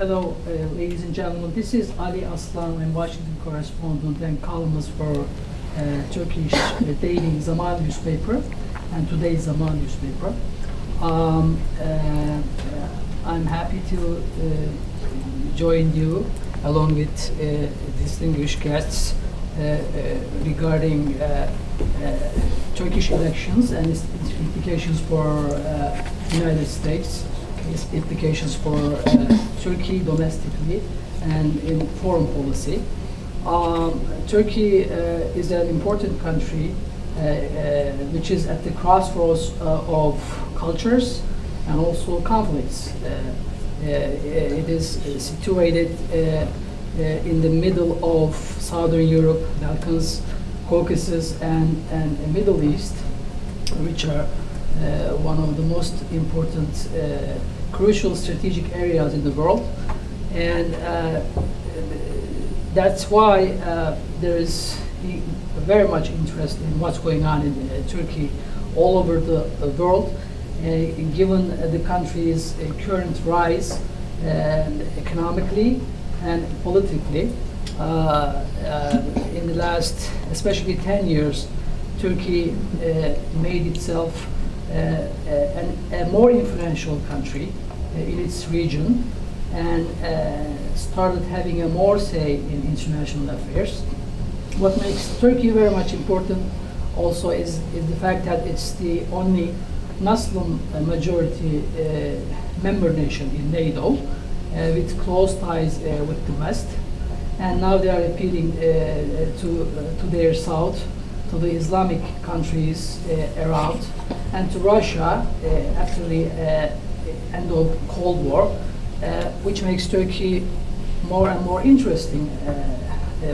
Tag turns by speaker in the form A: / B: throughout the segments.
A: Hello, ladies and gentlemen. This is Ali Aslan. I'm Washington correspondent and columnist for Turkish daily Zaman newspaper and today's Zaman newspaper. I'm happy to join you along with distinguished guests regarding Turkish elections and its implications for United States, its implications for Turkey domestically and in foreign policy. Turkey is an important country which is at the crossroads of cultures and also conflicts. It is situated in the middle of Southern Europe, Balkans, Caucasus, and Middle East, which are one of the most important crucial strategic areas in the world. And that's why there is very much interest in what's going on in Turkey all over the world, given the country's current rise economically and politically. In the last, especially 10 years, Turkey made itself a more influential country in its region and started having a more say in international affairs. What makes Turkey very much important also is the fact that it's the only Muslim majority member nation in NATO with close ties with the West. And now they are appealing to their south, to the Islamic countries around, and to Russia after the end of Cold War, which makes Turkey more and more interesting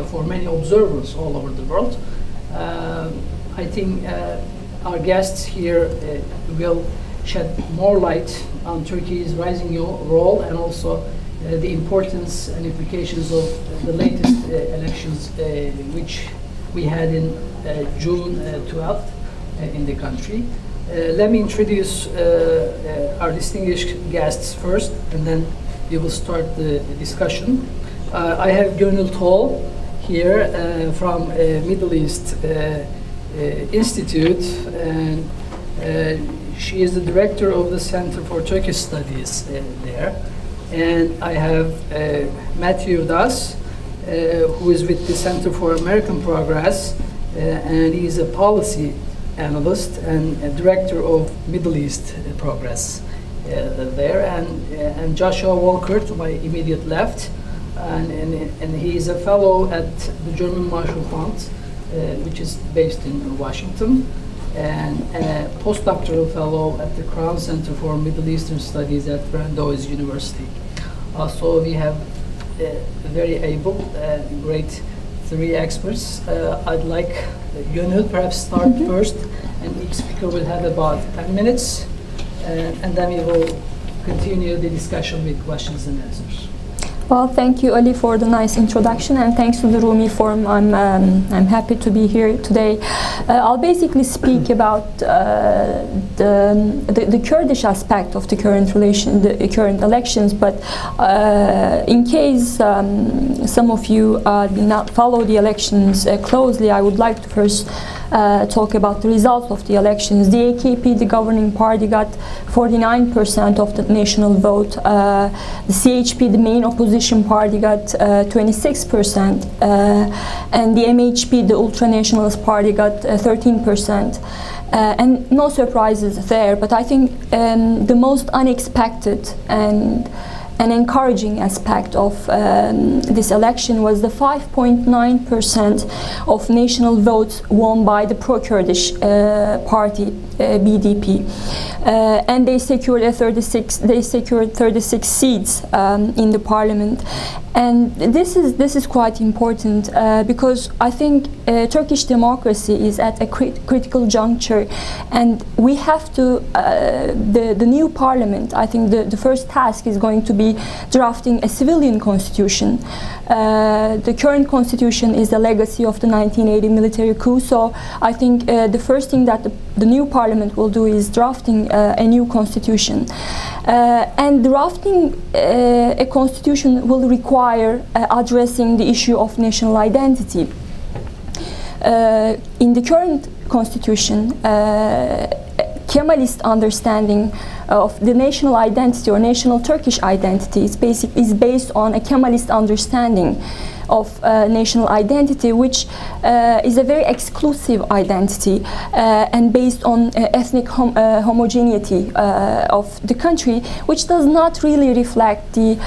A: for many observers all over the world. I think our guests here will shed more light on Turkey's rising role and also the importance and implications of the latest elections which we had in June 12th in the country. Let me introduce our distinguished guests first, and then we will start the discussion. I have Gönül Tol here from Middle East Institute, and she is the director of the Center for Turkish Studies there. And I have Matthew Das, who is with the Center for American Progress, and he's a policy analyst and a director of Middle East Progress there, and Joshua Walker to my immediate left, and he is a fellow at the German Marshall Fund, which is based in Washington, and a postdoctoral fellow at the Crown Center for Middle Eastern Studies at Brandeis University. So we have very able, great three experts. I'd like Gönül perhaps start first, and each speaker will have about 10 minutes, and then we will continue the discussion with questions and answers.
B: Well, thank you, Ali, for the nice introduction, and thanks to the Rumi Forum. I'm happy to be here today. I'll basically speak about the Kurdish aspect of the current current elections. But in case some of you did not follow the elections closely, I would like to first talk about the results of the elections. The AKP, the governing party, got 49% of the national vote. The CHP, the main opposition party, got 26%, and the MHP, the ultra-nationalist party, got 13%. And no surprises there, but I think the most unexpected and an encouraging aspect of this election was the 5.9% of national votes won by the pro-Kurdish party, BDP, and they secured 36 seats in the parliament. And this is quite important because I think Turkish democracy is at a critical juncture, and we have to the new parliament. I think the first task is going to be be drafting a civilian constitution. The current constitution is a legacy of the 1980 military coup, so I think the first thing that the new parliament will do is drafting a new constitution. And drafting a constitution will require addressing the issue of national identity. In the current constitution, Kemalist understanding of the national identity or national Turkish identity is based on a Kemalist understanding of national identity, which is a very exclusive identity and based on ethnic homogeneity of the country, which does not really reflect the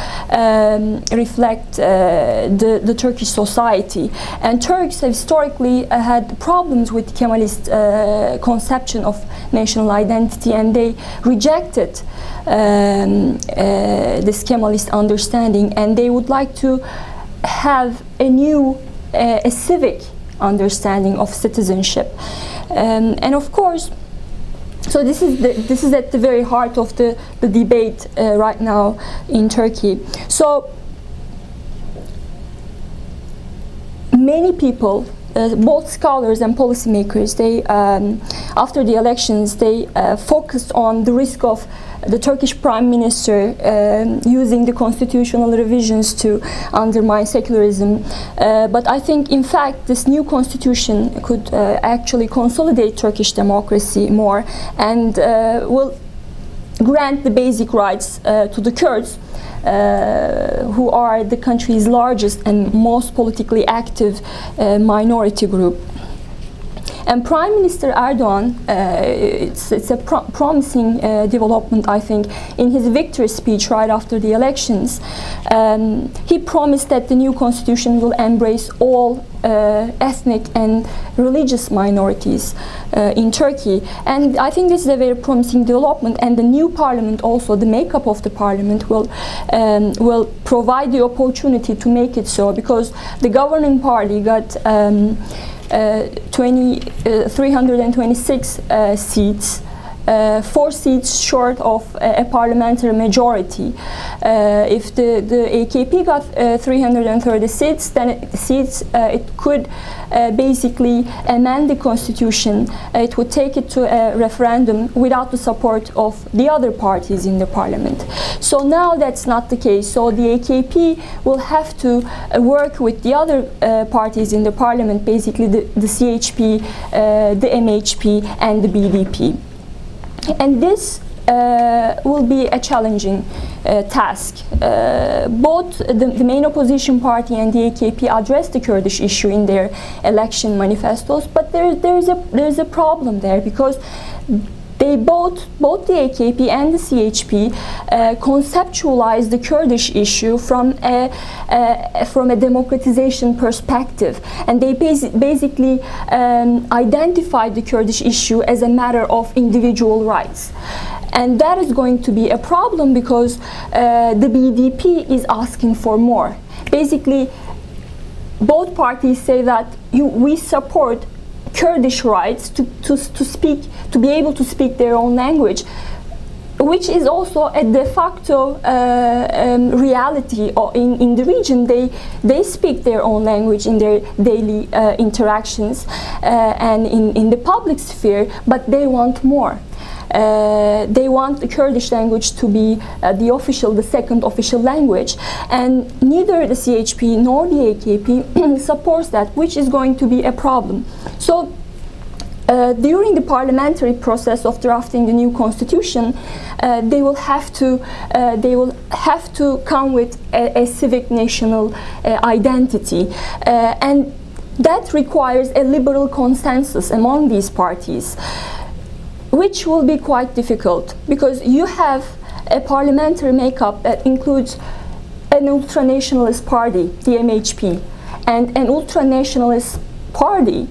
B: Turkish society. And Turks have historically had problems with Kemalist conception of national identity, and they rejected this Kemalist understanding, and they would like to have a new, a civic understanding of citizenship, and of course, so this is at the very heart of the debate right now in Turkey. So many people, both scholars and policymakers, they after the elections they focused on the risk of the Turkish Prime Minister using the constitutional revisions to undermine secularism. But I think, in fact, this new constitution could actually consolidate Turkish democracy more and will grant the basic rights to the Kurds, who are the country's largest and most politically active minority group. And Prime Minister Erdogan, it's a promising development, I think. In his victory speech right after the elections, he promised that the new constitution will embrace all ethnic and religious minorities in Turkey. And I think this is a very promising development, and the new parliament also, the makeup of the parliament will provide the opportunity to make it so, because the governing party got 326 seats, 4 seats short of a parliamentary majority. If the AKP got 330 seats, then it could basically amend the constitution. It would take it to a referendum without the support of the other parties in the parliament. So now that's not the case. So the AKP will have to work with the other parties in the parliament, basically the CHP, the MHP, and the BDP. And this will be a challenging task. Both the main opposition party and the AKP addressed the Kurdish issue in their election manifestos, but there's a problem there, because they both the AKP and the CHP conceptualize the Kurdish issue from a democratization perspective, and they basically identify the Kurdish issue as a matter of individual rights. And that is going to be a problem, because the BDP is asking for more. Basically, both parties say that we support Kurdish rights to be able to speak their own language, which is also a de facto reality in the region. They speak their own language in their daily interactions and in the public sphere, but they want more. They want the Kurdish language to be the second official language, and neither the CHP nor the AKP supports that, which is going to be a problem. So during the parliamentary process of drafting the new constitution, they will have to come with a civic national identity, and that requires a liberal consensus among these parties, which will be quite difficult, because you have a parliamentary makeup that includes an ultranationalist party, the MHP, and an ultranationalist party,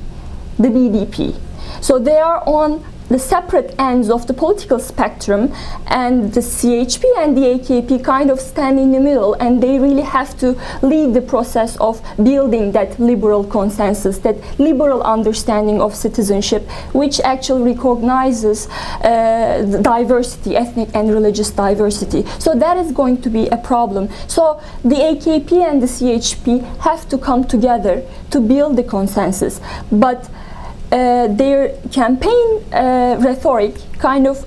B: the BDP. So they are on the separate ends of the political spectrum, and the CHP and the AKP kind of stand in the middle, and they really have to lead the process of building that liberal consensus, that liberal understanding of citizenship, which actually recognizes the diversity, ethnic and religious diversity. So that is going to be a problem. So the AKP and the CHP have to come together to build the consensus, but their campaign rhetoric kind of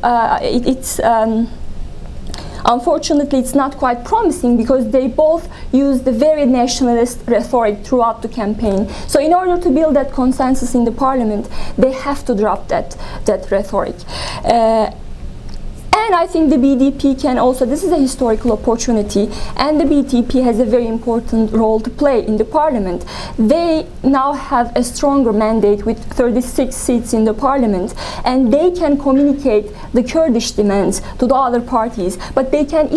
B: unfortunately it's not quite promising, because they both use the very nationalist rhetoric throughout the campaign. So in order to build that consensus in the parliament, they have to drop that rhetoric. And I think the BDP can also, this is a historical opportunity, and the BDP has a very important role to play in the parliament. They now have a stronger mandate with 36 seats in the parliament, and they can communicate the Kurdish demands to the other parties, but they can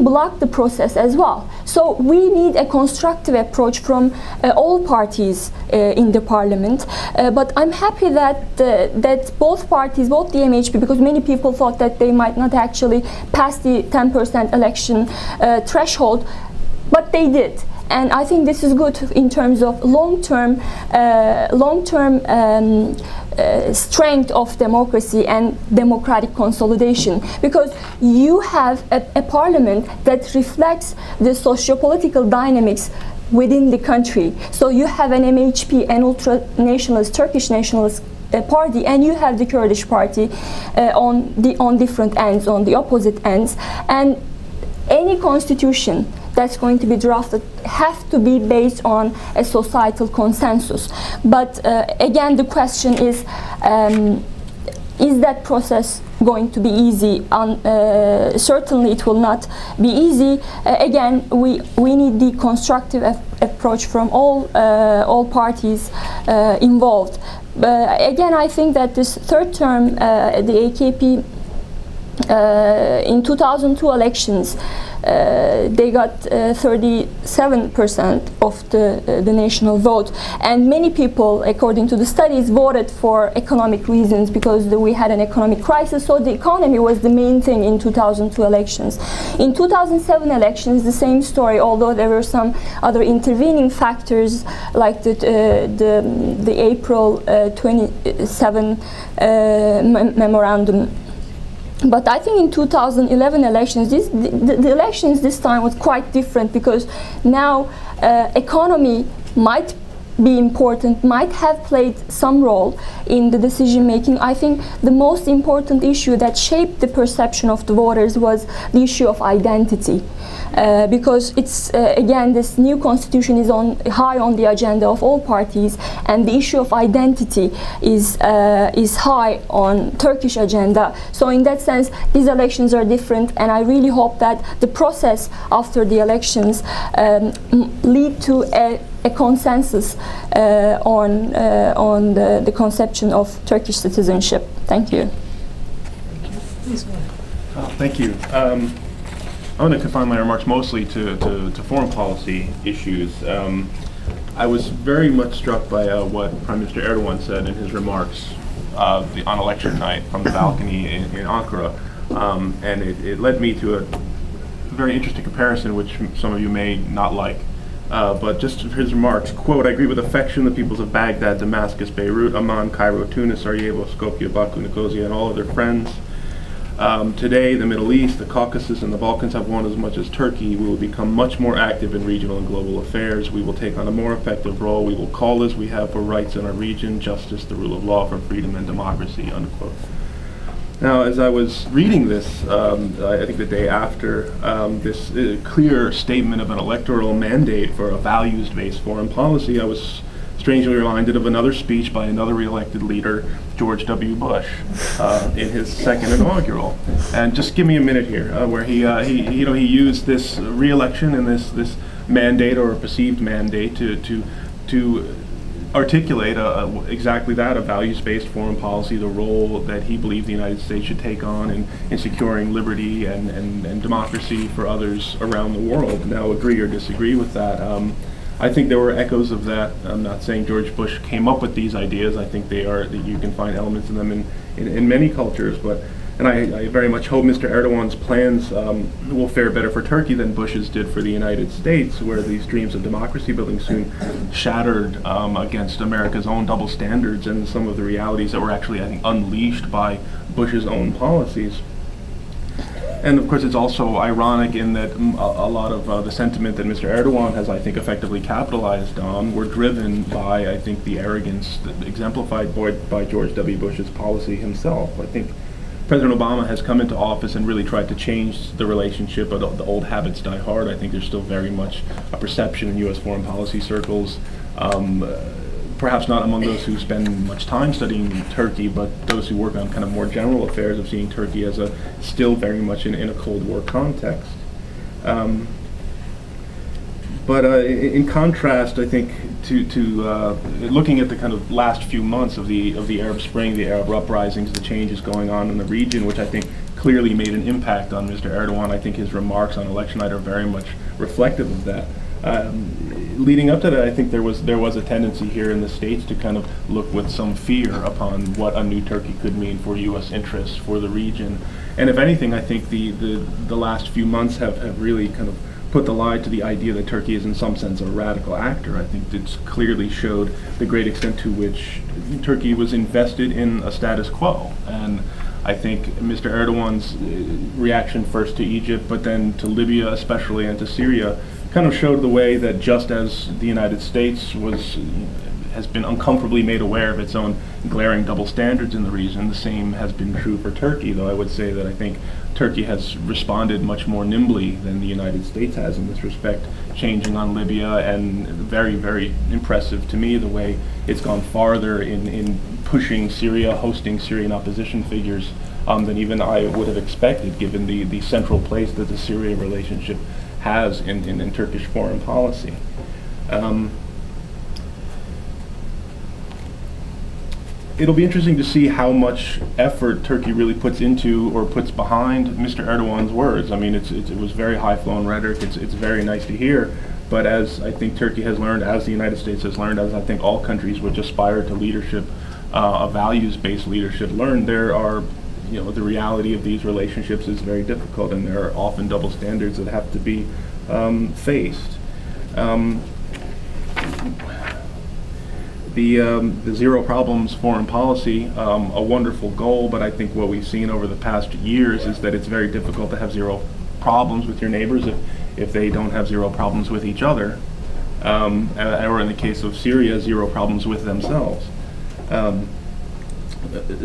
B: block the process as well. So we need a constructive approach from all parties in the parliament. But I'm happy that that both parties, both the MHP, because many people thought that they might not actually pass the 10% election threshold, but they did. And I think this is good in terms of long-term strength of democracy and democratic consolidation, because you have a parliament that reflects the socio-political dynamics within the country. So you have an MHP, an ultra-nationalist, Turkish nationalist party, and you have the Kurdish party on different ends, on the opposite ends. And any constitution that's going to be drafted have to be based on a societal consensus. But again, the question is that process going to be easy? Certainly it will not be easy. Again, we need the constructive approach from all parties involved. Again, I think that this third term, the AKP, in 2002 elections, they got 37% of the national vote, and many people, according to the studies, voted for economic reasons, because we had an economic crisis, so the economy was the main thing in 2002 elections. In 2007 elections, the same story, although there were some other intervening factors, like the April 27 memorandum. But I think in 2011 elections, the elections this time was quite different, because now economy might be important, might have played some role in the decision making. I think the most important issue that shaped the perception of the voters was the issue of identity. Because it's again, this new constitution is high on the agenda of all parties, and the issue of identity is high on Turkish agenda. So in that sense, these elections are different, and I really hope that the process after the elections lead to a consensus on the conception of Turkish citizenship. Thank you.
A: Please go ahead.
C: Thank you. I want to confine my remarks mostly to foreign policy issues. I was very much struck by what Prime Minister Erdogan said in his remarks on election night from the balcony in Ankara, and it led me to a very interesting comparison, which some of you may not like. But just his remarks, quote, "I agree with affection the peoples of Baghdad, Damascus, Beirut, Amman, Cairo, Tunis, Sarajevo, Skopje, Baku, Nicosia, and all of their friends. Today, the Middle East, the Caucasus, and the Balkans have won as much as Turkey. We will become much more active in regional and global affairs. We will take on a more effective role. We will call as we have for rights in our region, justice, the rule of law, for freedom and democracy," unquote. Now, as I was reading this, I think the day after, this clear statement of an electoral mandate for a values-based foreign policy, I was strangely reminded of another speech by another re-elected leader, George W. Bush, in his second inaugural. And just give me a minute here, where he used this re-election and this mandate, or a perceived mandate, to articulate exactly that, a values-based foreign policy, the role that he believed the United States should take on in securing liberty and democracy for others around the world. Now, agree or disagree with that, I think there were echoes of that. I'm not saying George Bush came up with these ideas. I think they are, that you can find elements in them in many cultures, and I very much hope Mr. Erdogan's plans will fare better for Turkey than Bush's did for the United States, where these dreams of democracy building soon shattered against America's own double standards and some of the realities that were actually, I think, unleashed by Bush's own policies. And of course, it's also ironic in that a lot of the sentiment that Mr. Erdogan has, I think, effectively capitalized on were driven by, I think, the arrogance that exemplified by George W. Bush's policy himself. I think President Obama has come into office and really tried to change the relationship, but the old habits die hard. I think there's still very much a perception in U.S. foreign policy circles, perhaps not among those who spend much time studying Turkey, but those who work on kind of more general affairs, of seeing Turkey as still very much in a Cold War context. But in contrast, I think, to looking at the kind of last few months of the Arab Spring, the Arab uprisings, the changes going on in the region, which I think clearly made an impact on Mr. Erdogan. I think his remarks on election night are very much reflective of that. Leading up to that, I think there was a tendency here in the States to kind of look with some fear upon what a new Turkey could mean for U.S. interests, for the region. And if anything, I think the last few months have really kind of put the lie to the idea that Turkey is in some sense a radical actor. I think it's clearly showed the great extent to which Turkey was invested in a status quo. And I think Mr. Erdogan's reaction first to Egypt, but then to Libya especially, and to Syria, kind of showed the way that just as the United States has been uncomfortably made aware of its own glaring double standards in the region, the same has been true for Turkey, though I would say that I think Turkey has responded much more nimbly than the United States has in this respect, changing on Libya, and very, very impressive to me the way it's gone farther in pushing Syria, hosting Syrian opposition figures than even I would have expected, given the central place that the Syria relationship has in Turkish foreign policy. It'll be interesting to see how much effort Turkey really puts into or puts behind Mr. Erdogan's words. I mean, it was very high-flown rhetoric. It's very nice to hear, but as I think Turkey has learned, as the United States has learned, as I think all countries which aspire to leadership, a values-based leadership, learn, there are, the reality of these relationships is very difficult, and there are often double standards that have to be faced. The zero problems foreign policy, a wonderful goal, but I think what we've seen over the past years is that it's very difficult to have zero problems with your neighbors if they don't have zero problems with each other, or in the case of Syria, zero problems with themselves.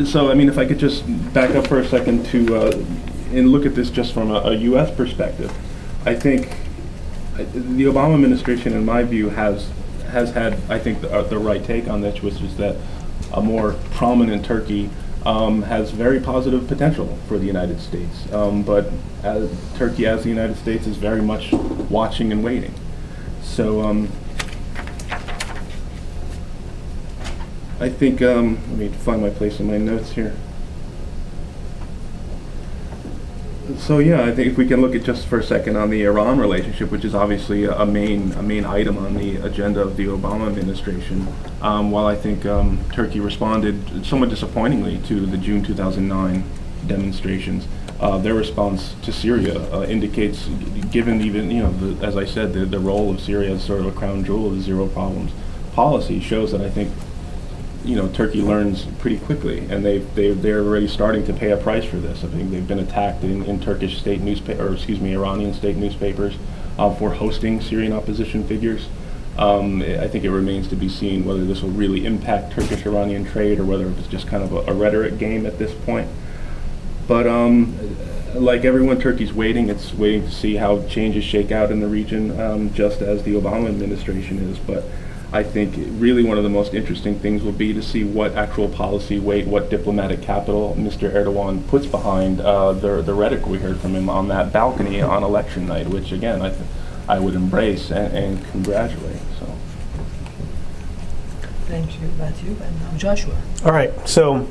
C: So, I mean, if I could just back up for a second and look at this just from a U.S. perspective, I think the Obama administration, in my view, has had, I think, the right take on this, which is that a more prominent Turkey has very positive potential for the United States. But Turkey, as the United States, is very much watching and waiting. So I think, let me find my place in my notes here. So yeah, I think if we can look at just for a second on the Iran relationship, which is obviously a main item on the agenda of the Obama administration, while I think Turkey responded somewhat disappointingly to the June 2009 demonstrations, their response to Syria indicates, given even, as I said, the role of Syria as sort of a crown jewel of the zero problems policy, shows that I think Turkey learns pretty quickly, and they're already starting to pay a price for this. I think they've been attacked in Turkish state Iranian state newspapers for hosting Syrian opposition figures. I think it remains to be seen whether this will really impact Turkish-Iranian trade or whether it's just kind of a rhetoric game at this point. But like everyone, Turkey's waiting. It's waiting to see how changes shake out in the region, just as the Obama administration is. But I think really one of the most interesting things will be to see what actual policy weight, what diplomatic capital Mr. Erdogan puts behind the rhetoric we heard from him on that balcony on election night, which again I would embrace and congratulate. So.
A: Thank you, Matthew, and now Joshua.
D: All right, so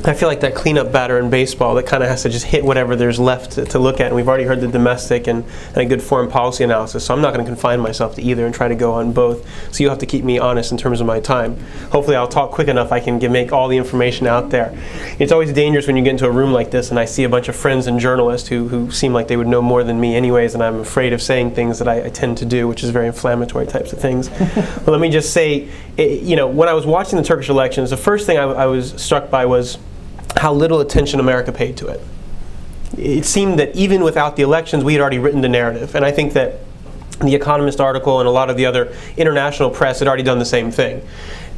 D: I feel like that cleanup batter in baseball that kind of has to just hit whatever there's left to look at. And we've already heard the domestic and a good foreign policy analysis, so I'm not going to confine myself to either and try to go on both. So you'll have to keep me honest in terms of my time. Hopefully I'll talk quick enough I can make all the information out there. It's always dangerous when you get into a room like this and I see a bunch of friends and journalists who seem like they would know more than me anyways, and I'm afraid of saying things that I tend to do, which is very inflammatory types of things. But let me just say, when I was watching the Turkish elections, the first thing I was struck by was how little attention America paid to it. It seemed that even without the elections, we had already written the narrative. And I think that the Economist article and a lot of the other international press had already done the same thing.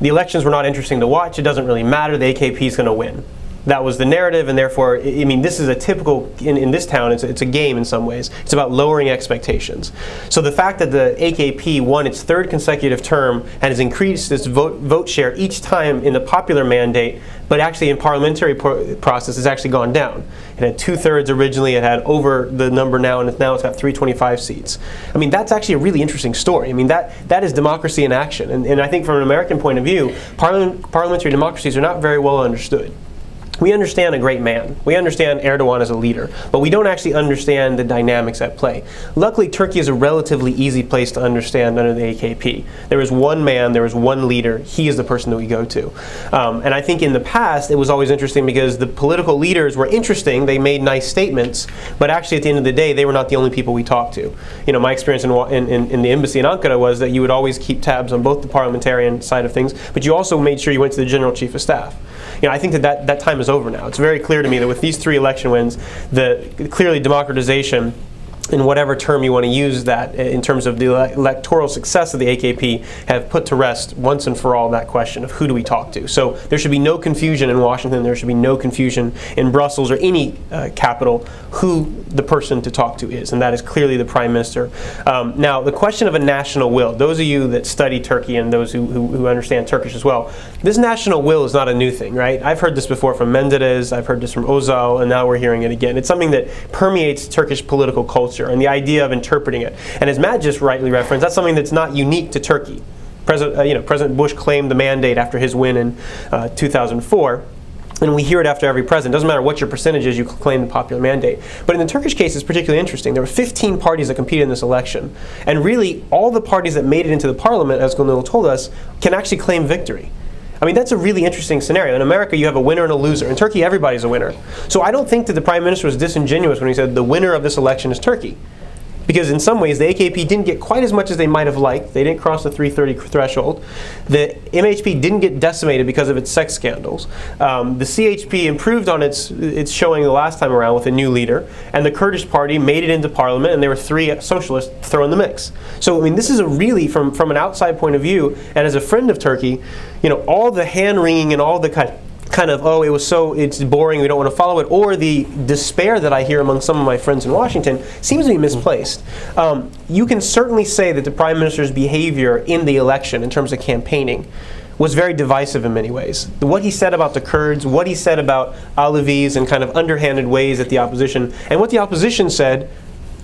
D: The elections were not interesting to watch. It doesn't really matter. The AKP is going to win. That was the narrative, and therefore, I mean, this is a typical, in this town, it's a game in some ways. It's about lowering expectations. So the fact that the AKP won its third consecutive term and has increased its vote share each time in the popular mandate, but actually in parliamentary process has actually gone down. It had 2/3 originally, it had over the number now, and now it's got 325 seats. I mean, that's actually a really interesting story. I mean, that is democracy in action. And I think from an American point of view, parliamentary democracies are not very well understood. We understand a great man. We understand Erdogan as a leader, but we don't actually understand the dynamics at play. Luckily, Turkey is a relatively easy place to understand under the AKP. There is one man, there is one leader. He is the person that we go to. And I think in the past, it was always interesting because the political leaders were interesting. They made nice statements, but actually at the end of the day, they were not the only people we talked to. My experience in the embassy in Ankara was that you would always keep tabs on both the parliamentarian side of things, but you also made sure you went to the General Chief of Staff. I think that time is over now. It's very clear to me that with these 3 election wins, clearly democratization, in whatever term you want to use that in terms of the electoral success of the AKP, have put to rest once and for all that question of who do we talk to. So there should be no confusion in Washington, there should be no confusion in Brussels or any capital who the person to talk to is, and that is clearly the Prime Minister. Now, the question of a national will, those of you that study Turkey and those who understand Turkish as well, this national will is not a new thing, right? I've heard this before from Menderes, I've heard this from Özal, and now we're hearing it again. It's something that permeates Turkish political culture and the idea of interpreting it. And as Matt just rightly referenced, that's something that's not unique to Turkey. President Bush claimed the mandate after his win in 2004. And we hear it after every president. It doesn't matter what your percentage is, you claim the popular mandate. But in the Turkish case, it's particularly interesting. There were 15 parties that competed in this election. And really, all the parties that made it into the parliament, as Gönül told us, can actually claim victory. I mean, that's a really interesting scenario. In America, you have a winner and a loser. In Turkey, everybody's a winner. So I don't think that the Prime Minister was disingenuous when he said the winner of this election is Turkey. Because in some ways, the AKP didn't get quite as much as they might have liked. They didn't cross the 330 threshold. The MHP didn't get decimated because of its sex scandals. The CHP improved on its showing the last time around with a new leader. And the Kurdish party made it into parliament, and there were 3 socialists thrown in the mix. So, I mean, this is a really, from an outside point of view, and as a friend of Turkey, all the hand-wringing and all the kind of, oh, it's boring, we don't want to follow it, or the despair that I hear among some of my friends in Washington seems to be misplaced. You can certainly say that the Prime Minister's behavior in the election in terms of campaigning was very divisive in many ways. What he said about the Kurds, what he said about Alevis and kind of underhanded ways at the opposition, and what the opposition said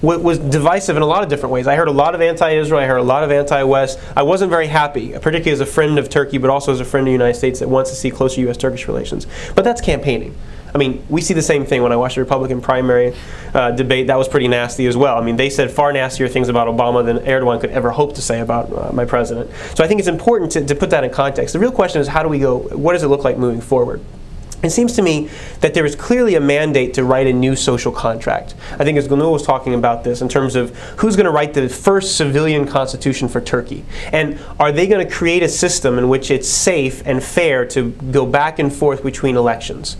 D: was divisive in a lot of different ways. I heard a lot of anti-Israel, I heard a lot of anti-West. I wasn't very happy, particularly as a friend of Turkey, but also as a friend of the United States that wants to see closer U.S.-Turkish relations. But that's campaigning. I mean, we see the same thing when I watched the Republican primary debate. That was pretty nasty as well. I mean, they said far nastier things about Obama than Erdogan could ever hope to say about my president. So I think it's important to put that in context. The real question is, how do we go, what does it look like moving forward? It seems to me that there is clearly a mandate to write a new social contract. I think as Gönül was talking about this in terms of who's going to write the first civilian constitution for Turkey. And are they going to create a system in which it's safe and fair to go back and forth between elections?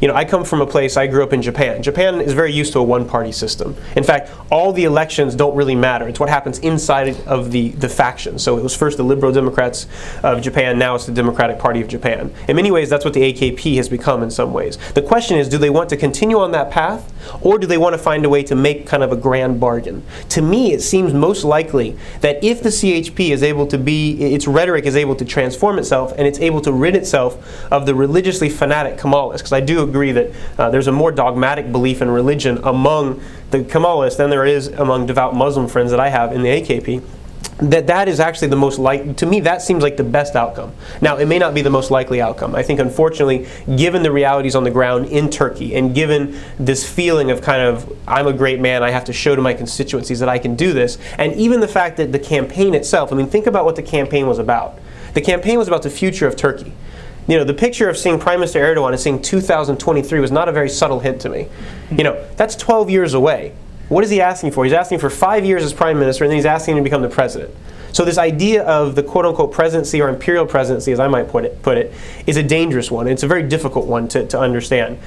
D: I come from a place, I grew up in Japan. Japan is very used to a one-party system. In fact, all the elections don't really matter. It's what happens inside of the faction. So it was first the Liberal Democrats of Japan, now it's the Democratic Party of Japan. In many ways, that's what the AKP has become in some ways. The question is, do they want to continue on that path, or do they want to find a way to make kind of a grand bargain? To me, it seems most likely that if the CHP is able to its rhetoric is able to transform itself, and it's able to rid itself of the religiously fanatic Kemalists, because I do agree that there's a more dogmatic belief in religion among the Kemalists than there is among devout Muslim friends that I have in the AKP. that is actually the most likely, to me that seems like the best outcome. Now it may not be the most likely outcome. I think unfortunately, given the realities on the ground in Turkey and given this feeling of kind of, I'm a great man, I have to show to my constituencies that I can do this, and even the fact that the campaign itself, I mean, think about what the campaign was about. The campaign was about the future of Turkey. You know, the picture of seeing Prime Minister Erdogan and seeing 2023 was not a very subtle hint to me. You know, that's 12 years away. What is he asking for? He's asking for 5 years as prime minister, and then he's asking him to become the president. So this idea of the quote-unquote presidency or imperial presidency, as I might put it, is a dangerous one. It's a very difficult one to understand.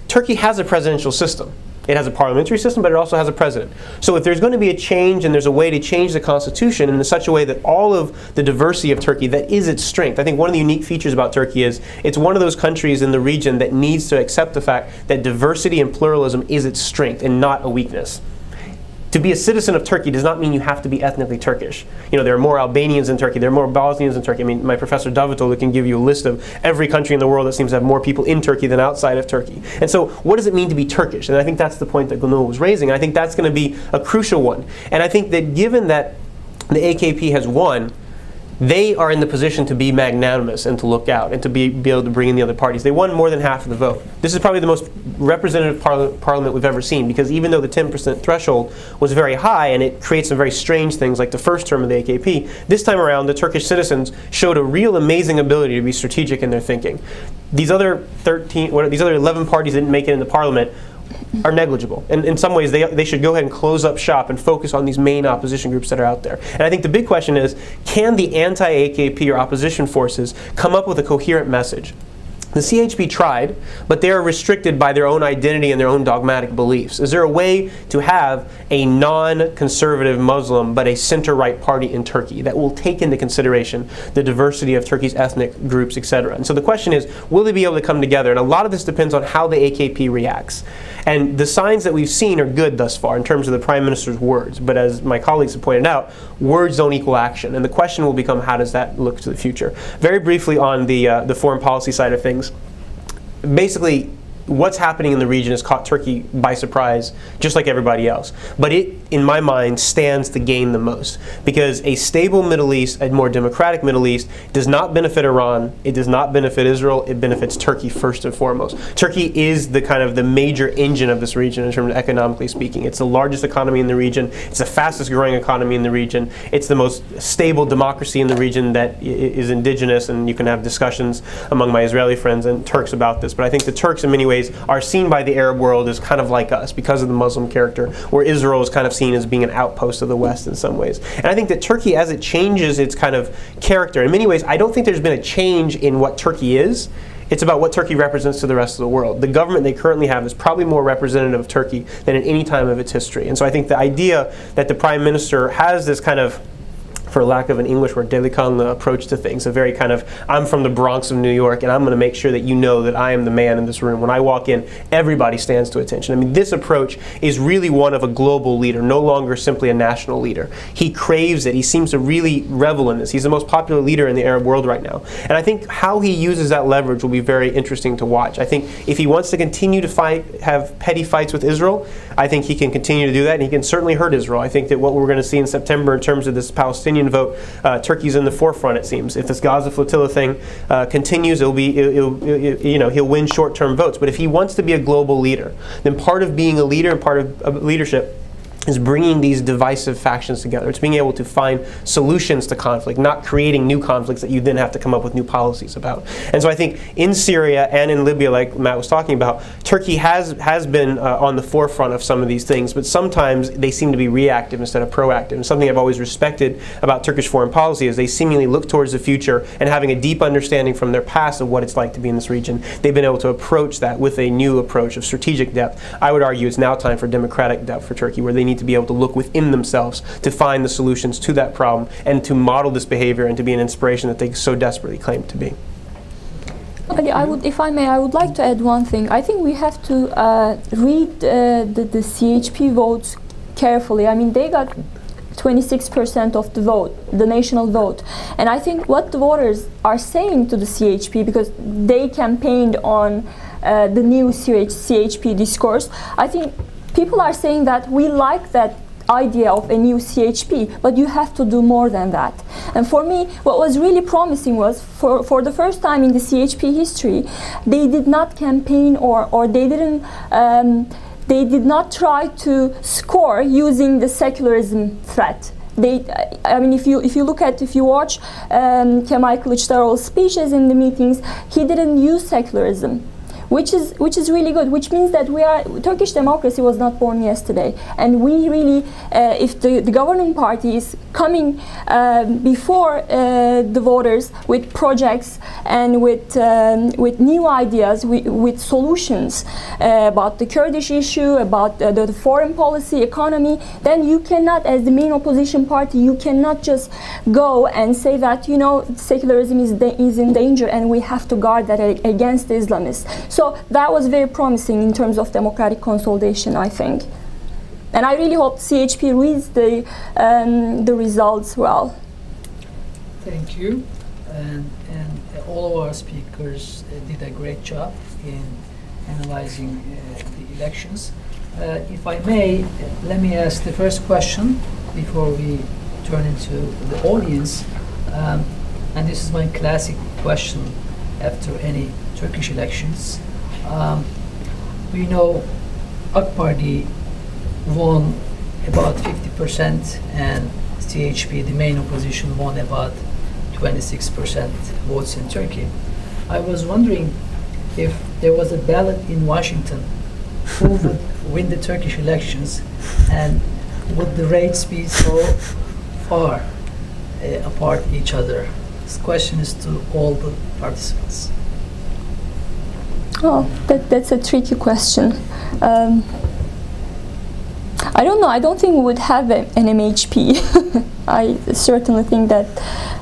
D: Turkey has a presidential system. It has a parliamentary system, but it also has a president. So if there's going to be a change and there's a way to change the constitution in such a way that all of the diversity of Turkey, that is its strength. I think one of the unique features about Turkey is it's one of those countries in the region that needs to accept the fact that diversity and pluralism is its strength and not a weakness. To be a citizen of Turkey does not mean you have to be ethnically Turkish. You know, there are more Albanians in Turkey, there are more Bosnians in Turkey. I mean, my professor Davutoglu can give you a list of every country in the world that seems to have more people in Turkey than outside of Turkey. And so, what does it mean to be Turkish? And I think that's the point that Gönül was raising. I think that's going to be a crucial one. And I think that given that the AKP has won, they are in the position to be magnanimous and to look out and to be able to bring in the other parties. They won more than half of the vote. This is probably the most representative parliament we've ever seen, because even though the 10% threshold was very high and it creates some very strange things like the first term of the AKP, this time around the Turkish citizens showed a real amazing ability to be strategic in their thinking. These other 11 parties that didn't make it into parliament are negligible. And in some ways, they should go ahead and close up shop and focus on these main opposition groups that are out there. And I think the big question is, can the anti-AKP or opposition forces come up with a coherent message? The CHP tried, but they are restricted by their own identity and their own dogmatic beliefs. Is there a way to have a non-conservative Muslim but a center-right party in Turkey that will take into consideration the diversity of Turkey's ethnic groups, etc.? And so the question is, will they be able to come together? And a lot of this depends on how the AKP reacts. And the signs that we've seen are good thus far in terms of the Prime Minister's words. But as my colleagues have pointed out, words don't equal action. And the question will become, how does that look to the future? Very briefly on the foreign policy side of things, basically, what's happening in the region has caught Turkey by surprise, just like everybody else. But it, in my mind, stands to gain the most. Because a stable Middle East, a more democratic Middle East, does not benefit Iran, it does not benefit Israel, it benefits Turkey first and foremost. Turkey is the kind of the major engine of this region in terms of economically speaking. It's the largest economy in the region, it's the fastest growing economy in the region, it's the most stable democracy in the region that is indigenous, and you can have discussions among my Israeli friends and Turks about this. But I think the Turks in many ways are seen by the Arab world as kind of like us because of the Muslim character, where Israel is kind of seen as being an outpost of the West in some ways. And I think that Turkey, as it changes its kind of character, in many ways, I don't think there's been a change in what Turkey is. It's about what Turkey represents to the rest of the world. The government they currently have is probably more representative of Turkey than at any time of its history. And so I think the idea that the Prime Minister has this kind of, for lack of an English word, delikanlı approach to things, a very kind of, I'm from the Bronx of New York and I'm going to make sure that you know that I am the man in this room. When I walk in, everybody stands to attention. I mean, this approach is really one of a global leader, no longer simply a national leader. He craves it. He seems to really revel in this. He's the most popular leader in the Arab world right now. And I think how he uses that leverage will be very interesting to watch. I think if he wants to continue to have petty fights with Israel, I think he can continue to do that, and he can certainly hurt Israel. I think that what we're going to see in September in terms of this Palestinian vote, Turkey's in the forefront, it seems. If this Gaza flotilla thing continues, he'll win short-term votes. But if he wants to be a global leader, then part of being a leader and part of leadership is bringing these divisive factions together. It's being able to find solutions to conflict, not creating new conflicts that you then have to come up with new policies about. And so I think in Syria and in Libya, like Matt was talking about, Turkey has been on the forefront of some of these things, but sometimes they seem to be reactive instead of proactive. And something I've always respected about Turkish foreign policy is they seemingly look towards the future, and having a deep understanding from their past of what it's like to be in this region, they've been able to approach that with a new approach of strategic depth. I would argue it's now time for democratic depth for Turkey, where they need to be able to look within themselves to find the solutions to that problem and to model this behavior and to be an inspiration that they so desperately claim to be.
B: Ali, if I may, I would like to add one thing. I think we have to read the CHP votes carefully. I mean, they got 26% of the vote, the national vote. And I think what the voters are saying to the CHP, because they campaigned on the new CHP discourse, I think people are saying that we like that idea of a new CHP, but you have to do more than that. And for me, what was really promising was, for the first time in the CHP history, they did not campaign or they didn't they did not try to score using the secularism threat. I mean, if you watch Kemal Kılıçdaroğlu's speeches in the meetings, he didn't use secularism, which is really good. Which means that Turkish democracy was not born yesterday, and we really, if the governing party is coming before the voters with projects and with new ideas, with solutions about the Kurdish issue, about the foreign policy, economy, then you cannot, as the main opposition party, you cannot just go and say that, you know, secularism is in danger and we have to guard that against the Islamists. So that was very promising in terms of democratic consolidation, I think. And I really hope CHP reads the results well.
A: Thank you. And all of our speakers did a great job in analyzing the elections. If I may, let me ask the first question before we turn into the audience. And this is my classic question after any Turkish elections. We know AK Party won about 50% and CHP, the main opposition, won about 26% votes in Turkey. I was wondering if there was a ballot in Washington, who would win the Turkish elections, and would the rates be so far apart each other? This question is to all the participants.
B: Oh, that's a tricky question. I don't know. I don't think we would have an MHP. I certainly think that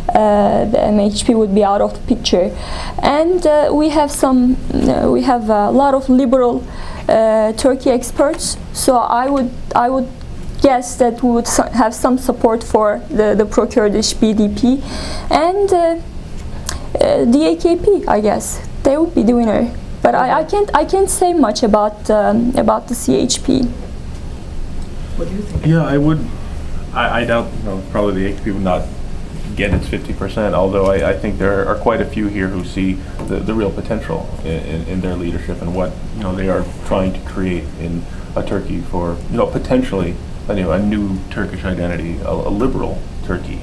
B: the MHP would be out of the picture. And we have a lot of liberal Turkey experts. So I would guess that we would have some support for the pro-Kurdish BDP, and the AKP. I guess they would be the winner. But I can't say much about the CHP.
A: What do you think?
C: Yeah, I doubt, you know, probably the AKP would not get its 50%, although I think there are quite a few here who see the real potential in their leadership and what, you know, they are trying to create in a Turkey for, you know, potentially a new Turkish identity, a liberal Turkey.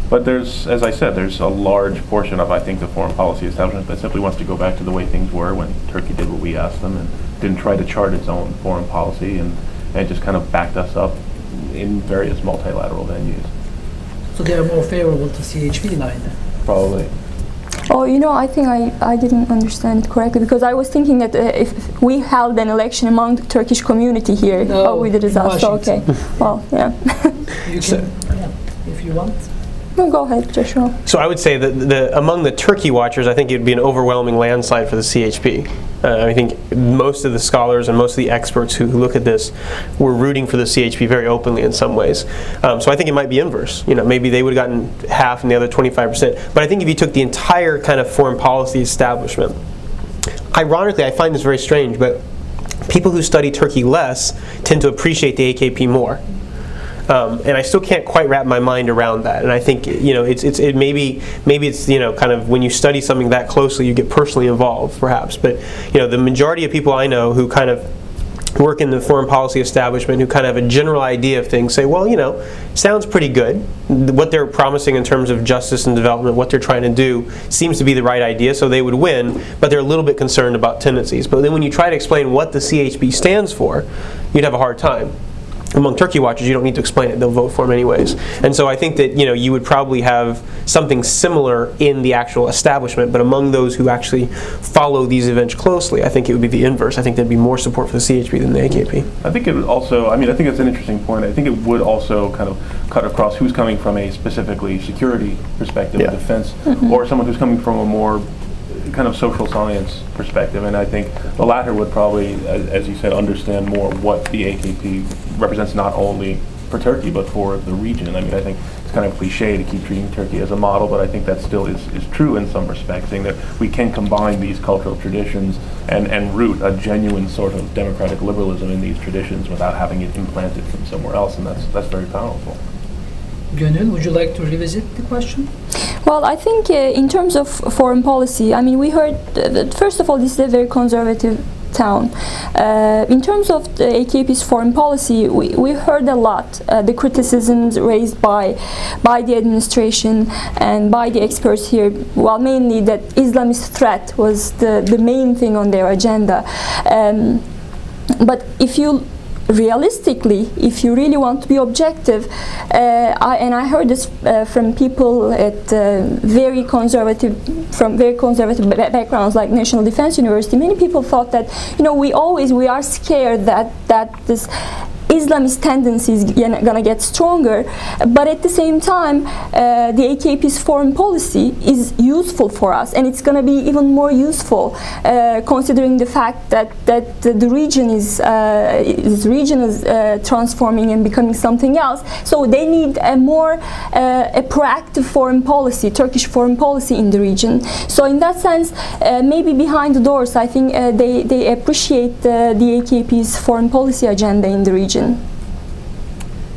C: But there's, as I said, there's a large portion of, I think, the foreign policy establishment that simply wants to go back to the way things were when Turkey did what we asked them and didn't try to chart its own foreign policy and just kind of backed us up in various multilateral venues.
A: So they are more favorable to CHP line then?
C: Probably.
B: Oh, you know, I think I didn't understand it correctly, because I was thinking that if we held an election among the Turkish community here,
A: no,
B: with the result. So, okay. Well, yeah.
A: You can, yeah, if you want.
B: No, go ahead, Joshua.
D: So I would say that among the Turkey watchers, I think it would be an overwhelming landslide for the CHP. I think most of the scholars and most of the experts who look at this were rooting for the CHP very openly in some ways. So I think it might be inverse. You know, maybe they would have gotten half and the other 25%. But I think if you took the entire kind of foreign policy establishment, ironically, I find this very strange, but people who study Turkey less tend to appreciate the AKP more. And I still can't quite wrap my mind around that. And I think, you know, maybe it's, you know, kind of when you study something that closely, you get personally involved, perhaps. But, you know, the majority of people I know who kind of work in the foreign policy establishment, who kind of have a general idea of things, say, well, you know, sounds pretty good. What they're promising in terms of justice and development, what they're trying to do, seems to be the right idea, so they would win, but they're a little bit concerned about tendencies. But then when you try to explain what the CHP stands for, you'd have a hard time. Among Turkey watchers, you don't need to explain it; they'll vote for him anyways. And so I think that, you know, you would probably have something similar in the actual establishment, but among those who actually follow these events closely, I think it would be the inverse. I think there'd be more support for the CHP than the AKP.
C: I think it would also, I mean, I think it's an interesting point. I think it would also kind of cut across who's coming from a specifically security perspective,
D: yeah,
C: defense, or someone who's coming from a more kind of social science perspective, and I think the latter would probably, as you said, understand more what the AKP represents, not only for Turkey but for the region. I mean, I think it's kind of cliche to keep treating Turkey as a model, but I think that still is true in some respects, saying that we can combine these cultural traditions and root a genuine sort of democratic liberalism in these traditions without having it implanted from somewhere else, and that's very powerful.
A: Gönül, would you like to revisit the question?
B: Well, I think in terms of foreign policy, I mean, we heard, first of all, this is a very conservative town. In terms of the AKP's foreign policy, we heard a lot, the criticisms raised by the administration and by the experts here, well, mainly that Islamist threat was the main thing on their agenda. But if you realistically, if you really want to be objective, and I heard this from people at very conservative backgrounds like National Defense University, many people thought that, you know, we are scared that this Islamist tendency is going to get stronger, but at the same time, the AKP's foreign policy is useful for us, and it's going to be even more useful considering the fact that the region is transforming and becoming something else. So they need a more proactive foreign policy, Turkish foreign policy in the region. So in that sense, maybe behind the doors, I think they appreciate the AKP's foreign policy agenda in the region.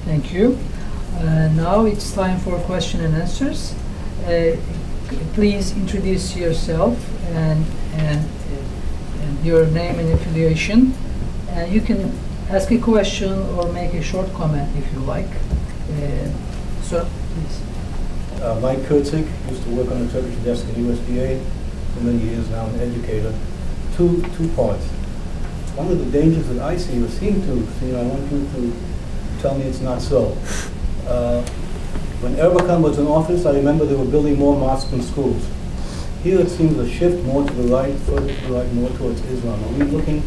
A: Thank you. Now it's time for question and answers. Please introduce yourself and your name and affiliation. You can ask a question or make a short comment if you like. Sir, please.
E: Mike Kurzik, used to work on the Turkish desk at USDA for many years now, an educator. Two parts. One of the dangers that I see, or seem to see, I want you to tell me it's not so. When Erbakan was in office, I remember they were building more mosques and schools. Here it seems a shift more to the right, further to the right, more towards Islam. Are we looking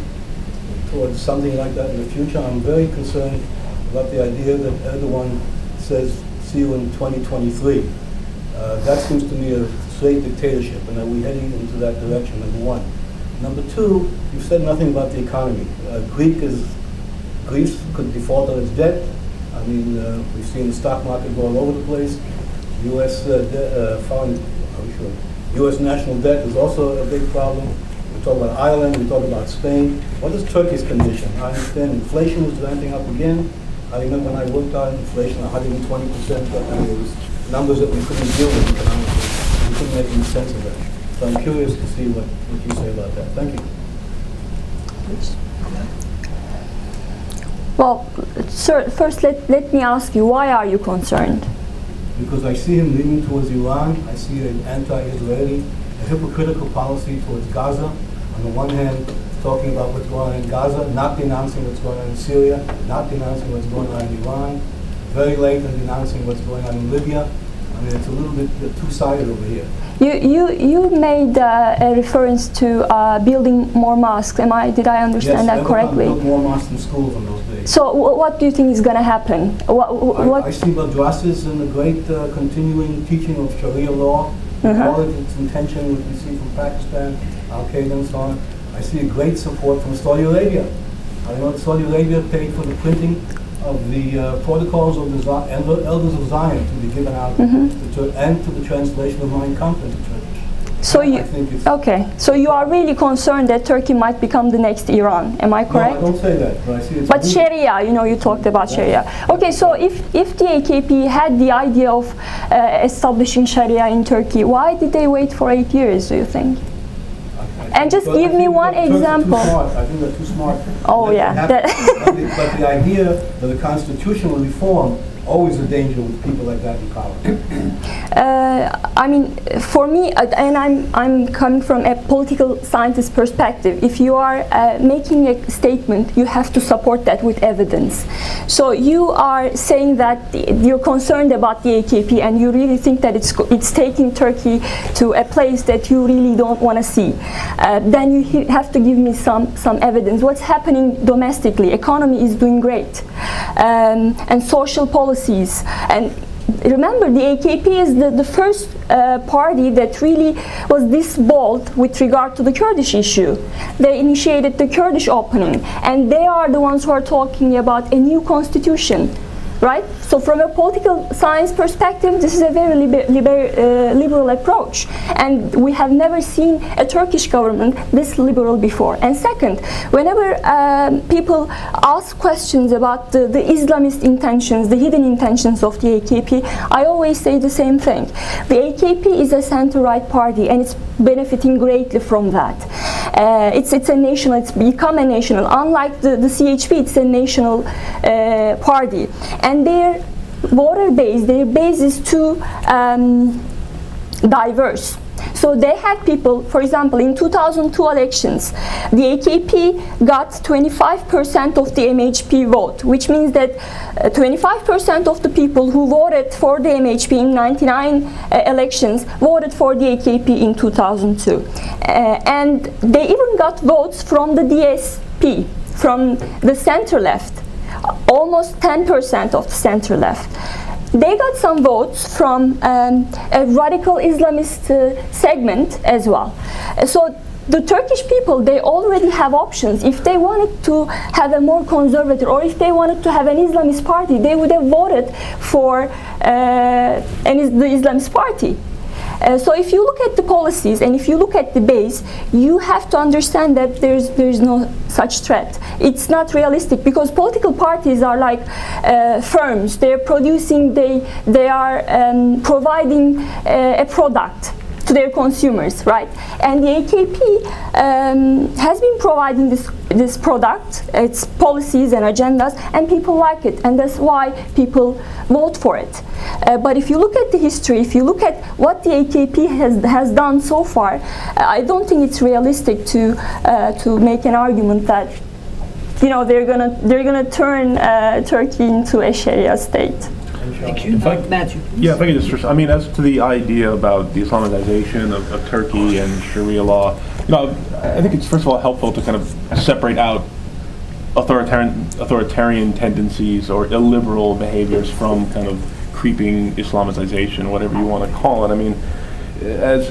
E: towards something like that in the future? I'm very concerned about the idea that Erdogan says, see you in 2023. That seems to me a straight dictatorship, and are we heading into that direction, number one? Number two, you've said nothing about the economy. Greece could default on its debt. I mean, we've seen the stock market go all over the place. U.S. U.S. national debt is also a big problem. We talk about Ireland, we talk about Spain. What is Turkey's condition? I understand inflation is ramping up again. I remember when I worked on inflation, 120%, but I mean, it was numbers that we couldn't deal with economically. We couldn't make any sense of that. So I'm curious to see what you say about that. Thank you.
A: Please.
B: Well, sir, first let me ask you, why are you concerned?
E: Because I see him leaning towards Iran. I see an anti-Israeli, a hypocritical policy towards Gaza. On the one hand, talking about what's going on in Gaza, not denouncing what's going on in Syria, not denouncing what's going on in Iran, very late in denouncing what's going on in Libya. I mean, it's a little bit two-sided over here.
B: You made a reference to building more mosques. Did I understand that correctly?
E: Yes, built more mosques and schools in those days.
B: So what do you think is going to happen?
E: I see madrasas and the great continuing teaching of Sharia law, all of its intention, which we see from Pakistan, Al-Qaeda and so on. I see a great support from Saudi Arabia. I know that Saudi Arabia paid for the printing of the protocols of the Elders of Zion to be given out and to the translation of Mein Kampf into Turkish.
B: So so you are really concerned that Turkey might become the next Iran, am I correct?
E: No, I don't say that, but I see it's...
B: But Sharia, you know, you talked about Sharia. Okay, so if the AKP had the idea of establishing Sharia in Turkey, why did they wait for 8 years, do you think? And just give me one example.
E: I think they're too smart.
B: Oh, yeah.
E: But the idea of the constitutional reform, always a danger with people like that in power.
B: I mean, for me, and I'm coming from a political scientist perspective, if you are making a statement, you have to support that with evidence. So you are saying that you're concerned about the AKP and you really think that it's taking Turkey to a place that you really don't want to see. Then you have to give me some evidence. What's happening domestically? Economy is doing great. And social policies. And remember, the AKP is the first party that really was this bold with regard to the Kurdish issue. They initiated the Kurdish opening, and they are the ones who are talking about a new constitution. right? So from a political science perspective, this is a very liberal approach, and we have never seen a Turkish government this liberal before. And second, whenever people ask questions about the Islamist intentions, the hidden intentions of the AKP, I always say the same thing. The AKP is a center-right party, and it's benefiting greatly from that. It's a national, it's become a national. Unlike the CHP, it's a national party. And their voter base, their base is too diverse. So they had people, for example, in 2002 elections, the AKP got 25% of the MHP vote, which means that 25% of the people who voted for the MHP in 99 elections voted for the AKP in 2002. And they even got votes from the DSP, from the center-left, almost 10% of the center-left. They got some votes from a radical Islamist segment as well. So the Turkish people, they already have options. If they wanted to have a more conservative, or if they wanted to have an Islamist party, they would have voted for the Islamist party. So if you look at the policies and if you look at the base, you have to understand that there's no such threat. It's not realistic, because political parties are like firms. They're producing, they are providing a product to their consumers, right? And the AKP has been providing this product, its policies and agendas, and people like it, and that's why people vote for it. But if you look at the history, if you look at what the AKP has done so far, I don't think it's realistic to make an argument that, you know, they're gonna turn Turkey into a Sharia state.
A: Thank you. Matthew.
C: Yeah, if I could just, I mean, as to the idea about the Islamization of Turkey and Sharia law, you know, I think it's first of all helpful to kind of separate out authoritarian tendencies or illiberal behaviors from kind of creeping Islamization, whatever you want to call it. I mean, as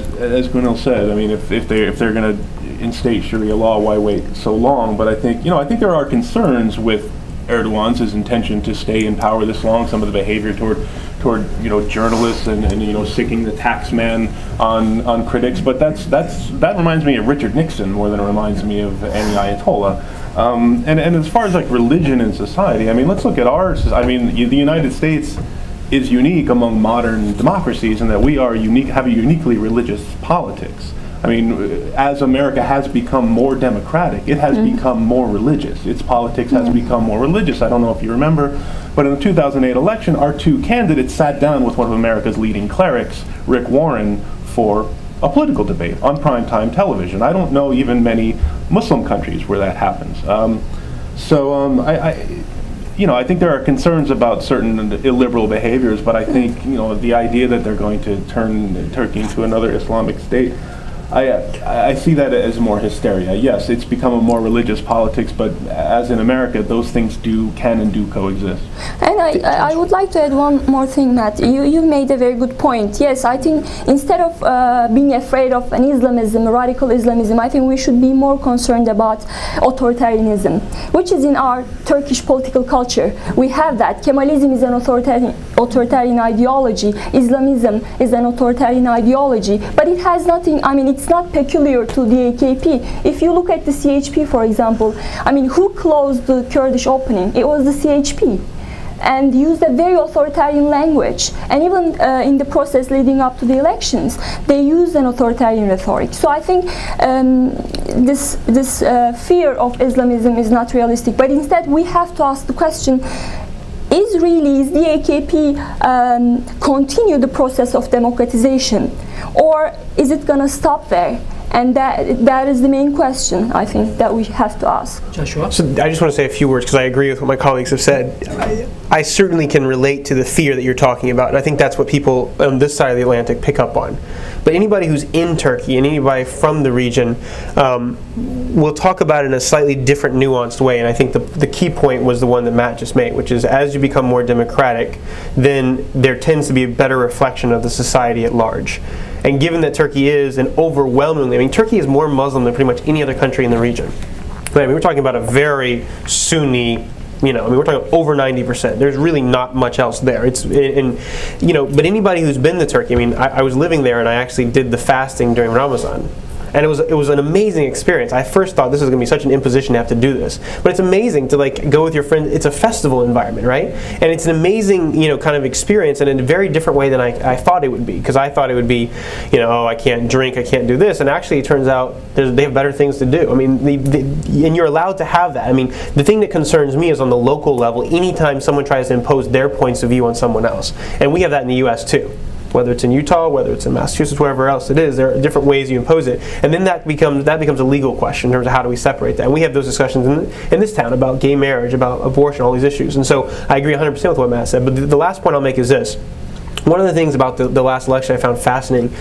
C: Gönül said, I mean, if they're going to instate Sharia law, why wait so long? But I think, you know, I think there are concerns with Erdogan's intention to stay in power this long, some of the behavior toward you know, journalists and you know, sicking the tax man on critics, but that reminds me of Richard Nixon more than it reminds me of any Ayatollah. And as far as like religion in society, I mean, let's look at ours. I mean, the United States is unique among modern democracies in that we are have a uniquely religious politics. I mean, as America has become more democratic, it has become more religious. Its politics has become more religious. I don't know if you remember, but in the 2008 election, our two candidates sat down with one of America's leading clerics, Rick Warren, for a political debate on primetime television. I don't know even many Muslim countries where that happens. You know, I think there are concerns about certain illiberal behaviors, but I think, you know, the idea that they're going to turn Turkey into another Islamic state, I see that as more hysteria. Yes, it's become a more religious politics, but as in America, those things can and do coexist.
B: And I would like to add one more thing, Matt. You made a very good point. Yes, I think instead of being afraid of an Islamism, radical Islamism, I think we should be more concerned about authoritarianism, which is in our Turkish political culture. We have that. Kemalism is an authoritarian ideology. Islamism is an authoritarian ideology, but it has nothing, I mean, it's not peculiar to the AKP. If you look at the CHP, for example, I mean, who closed the Kurdish opening? It was the CHP, and used a very authoritarian language. And even in the process leading up to the elections, they used an authoritarian rhetoric. So I think this fear of Islamism is not realistic, but instead we have to ask the question, is the AKP continue the process of democratization, or is it going to stop there? And that is the main question, I think, that we have to ask.
A: Joshua?
D: So I just want to say a few words because I agree with what my colleagues have said. I certainly can relate to the fear that you're talking about, and I think that's what people on this side of the Atlantic pick up on. But anybody who's in Turkey and anybody from the region will talk about it in a slightly different, nuanced way, and I think the key point was the one that Matt just made, which is as you become more democratic, then there tends to be a better reflection of the society at large. And given that Turkey is an overwhelmingly, I mean, Turkey is more Muslim than pretty much any other country in the region. But I mean, we're talking about a very Sunni You know, I mean, we're talking over 90%. There's really not much else there. It's, and you know, but anybody who's been to Turkey, I mean, I was living there and I actually did the fasting during Ramadan. And it was an amazing experience. I first thought this was going to be such an imposition to have to do this, but it's amazing to like go with your friends. It's a festival environment, right? And it's an amazing, you know, kind of experience, and in a very different way than I thought it would be. Because I thought it would be, you know, oh, I can't drink, I can't do this, and actually it turns out they have better things to do. I mean, and you're allowed to have that. I mean, the thing that concerns me is on the local level. Anytime someone tries to impose their points of view on someone else, and we have that in the U.S. too. Whether it's in Utah, whether it's in Massachusetts, wherever else it is, there are different ways you impose it, and then that becomes a legal question in terms of how do we separate that. And we have those discussions in this town about gay marriage, about abortion, all these issues. And so I agree 100% with what Matt said. But the last point I'll make is this: one of the things about the last election I found fascinating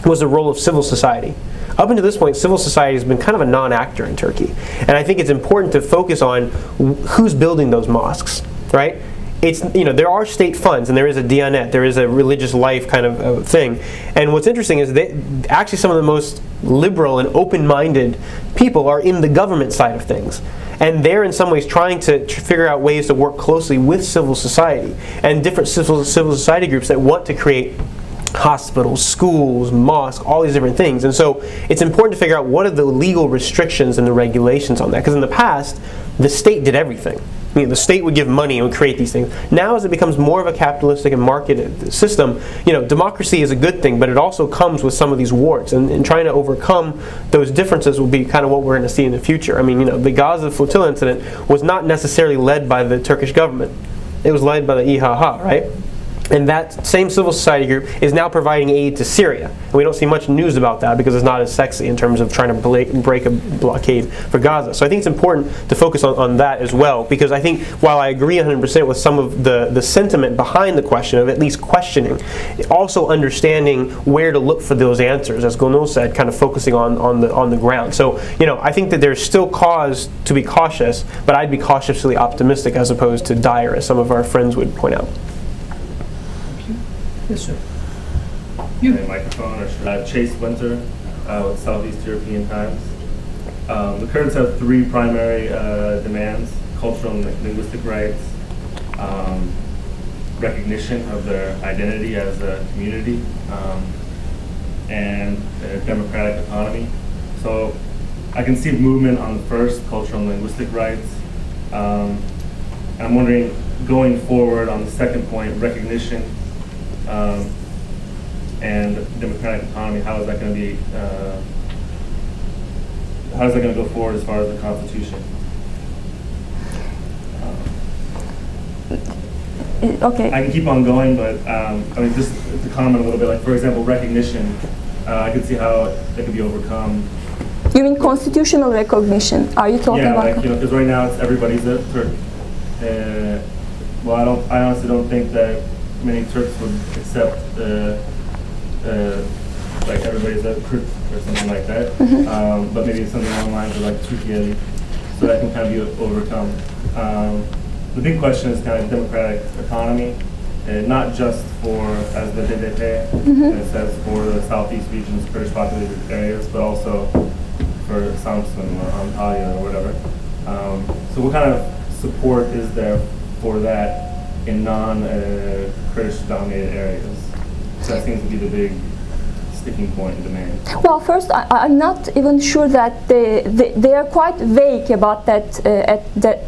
D: was the role of civil society. Up until this point, civil society has been kind of a non-actor in Turkey, and I think it's important to focus on who's building those mosques, right? It's, you know, there are state funds and there is a Diyanet, there is a religious life kind of thing. And what's interesting is that actually some of the most liberal and open-minded people are in the government side of things. And they're in some ways trying to figure out ways to work closely with civil society and different civil society groups that want to create hospitals, schools, mosques, all these different things. And so it's important to figure out what are the legal restrictions and the regulations on that. Because in the past, the state did everything. You know, the state would give money and would create these things. Now, as it becomes more of a capitalistic and market system, you know, democracy is a good thing, but it also comes with some of these warts. And trying to overcome those differences will be kind of what we're going to see in the future. I mean, you know, the Gaza flotilla incident was not necessarily led by the Turkish government. It was led by the IHH, right? And that same civil society group is now providing aid to Syria. And we don't see much news about that because it's not as sexy in terms of trying to break a blockade for Gaza. So I think it's important to focus on that as well, because I think while I agree 100% with some of the sentiment behind the question of at least questioning, also understanding where to look for those answers, as Gönül said, kind of focusing on the ground. So, you know, I think that there's still cause to be cautious, but I'd be cautiously optimistic as opposed to dire, as some of our friends would point out.
A: Yes, sir. You.
F: Microphone, or Chase Winter with Southeast European Times. The Kurds have three primary demands: cultural and linguistic rights, recognition of their identity as a community, and democratic autonomy. So I can see movement on the first, cultural and linguistic rights. I'm wondering, going forward on the second point, recognition and democratic autonomy, how is that going to be? How is that going to go forward as far as the Constitution?
B: Okay.
F: I can keep on going, but I mean, just to comment a little bit, like for example, recognition. I could see how that could be overcome.
B: You mean constitutional recognition? Are you talking about?
F: Yeah, like, you know, because right now it's everybody's a Turk. Well, I honestly don't think that many Turks would accept like everybody's a Kurd or something like that. Mm-hmm. But maybe something along the lines of like TUSIAD, so that can kind of be overcome. The big question is kind of democratic autonomy, and not just for, as the DDP it says, for the southeast regions, Kurdish populated areas, but also for Samsun or Antalya or whatever. So what kind of support is there for that in non-Kurdish dominated areas? So that seems to be the big sticking point in demand.
B: Well, first, I'm not even sure that they are quite vague about that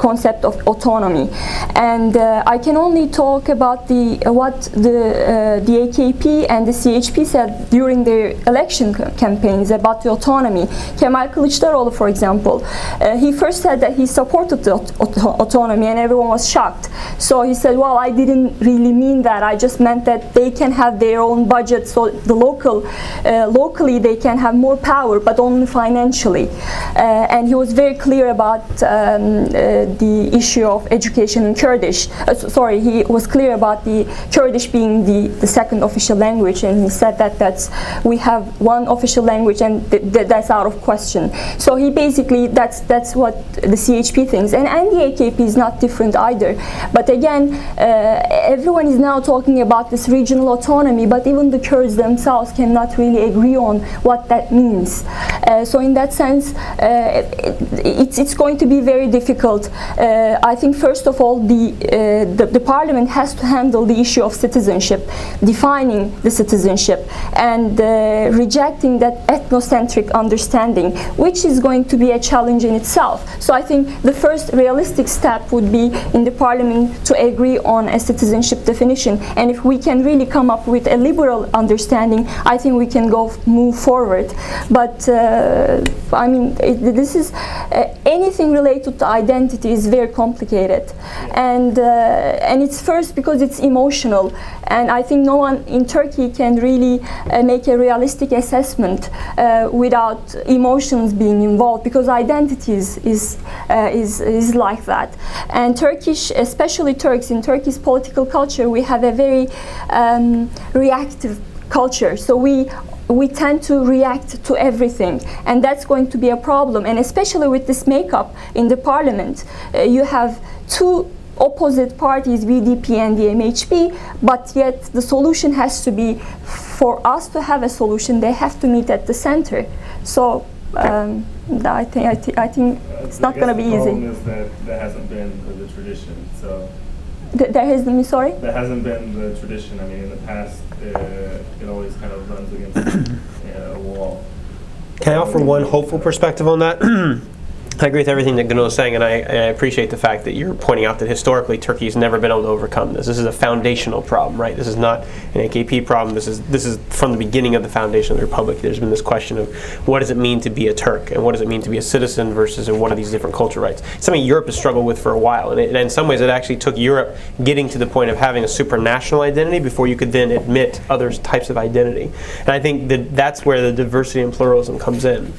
B: concept of autonomy, and I can only talk about what the AKP and the CHP said during their election campaigns about the autonomy. Kemal Kılıçdaroğlu, for example, he first said that he supported the autonomy, and everyone was shocked. So he said, well, I didn't really mean that. I just meant that they can have their own budget, so the locally they can have more power, but only financially. And he was very clear about the issue of education in Kurdish. Sorry, he was clear about the Kurdish being the second official language, and he said that we have one official language and that's out of question. So he basically, that's what the CHP thinks, and the AKP is not different either. But again, everyone is now talking about this regional autonomy, but even the Kurds themselves cannot really agree on what that means. So in that sense, it's going to be very difficult difficult. I think first of all the parliament has to handle the issue of citizenship, defining the citizenship, and rejecting that ethnocentric understanding, which is going to be a challenge in itself. So I think the first realistic step would be in the parliament to agree on a citizenship definition, and if we can really come up with a liberal understanding, I think we can move forward. But I mean, this is anything related to identity is very complicated, and it's first because it's emotional, and I think no one in Turkey can really make a realistic assessment without emotions being involved, because identity is like that. And Turkish, especially Turks, in Turkey's political culture, we have a very reactive culture. So we tend to react to everything, and that's going to be a problem. And especially with this makeup in the parliament, you have two opposite parties, BDP and the MHP, but yet the solution has to be, for us to have a solution, they have to meet at the center. So I think it's not going to be easy.
F: The problem is that there hasn't been the tradition. So
B: there hasn't been, sorry?
F: There hasn't been the tradition. I mean, in the past, it always kind of runs against a wall.
D: Can I offer one hopeful perspective on that? I agree with everything that Gönül is saying, and I appreciate the fact that you're pointing out that historically Turkey has never been able to overcome this. This is a foundational problem, right? This is not an AKP problem. This is from the beginning of the foundation of the Republic. There's been this question of what does it mean to be a Turk, and what does it mean to be a citizen versus and what are these different cultural rights. It's something Europe has struggled with for a while, and in some ways it actually took Europe getting to the point of having a supranational identity before you could then admit other types of identity. And I think that that's where the diversity and pluralism comes in.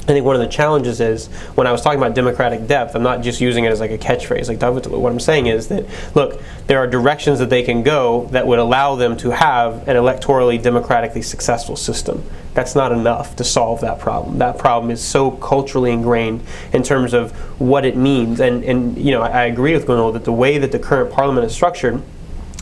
D: I think one of the challenges is, when I was talking about democratic depth, I'm not just using it as like a catchphrase like Davutoglu. What I'm saying is that, look, there are directions that they can go that would allow them to have an electorally democratically successful system. That's not enough to solve that problem. That problem is so culturally ingrained in terms of what it means. And you know, I agree with Gönül that the way that the current parliament is structured,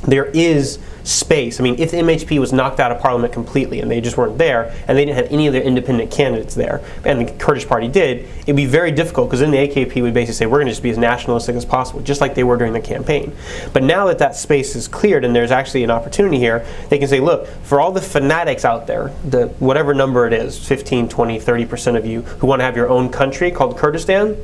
D: there is space. I mean, if the MHP was knocked out of parliament completely and they just weren't there, and they didn't have any of their independent candidates there, and the Kurdish party did, it'd be very difficult, because then the AKP would basically say, we're going to just be as nationalistic as possible, just like they were during the campaign. But now that that space is cleared and there's actually an opportunity here, they can say, look, for all the fanatics out there, the whatever number it is, 15, 20, 30% of you who want to have your own country called Kurdistan,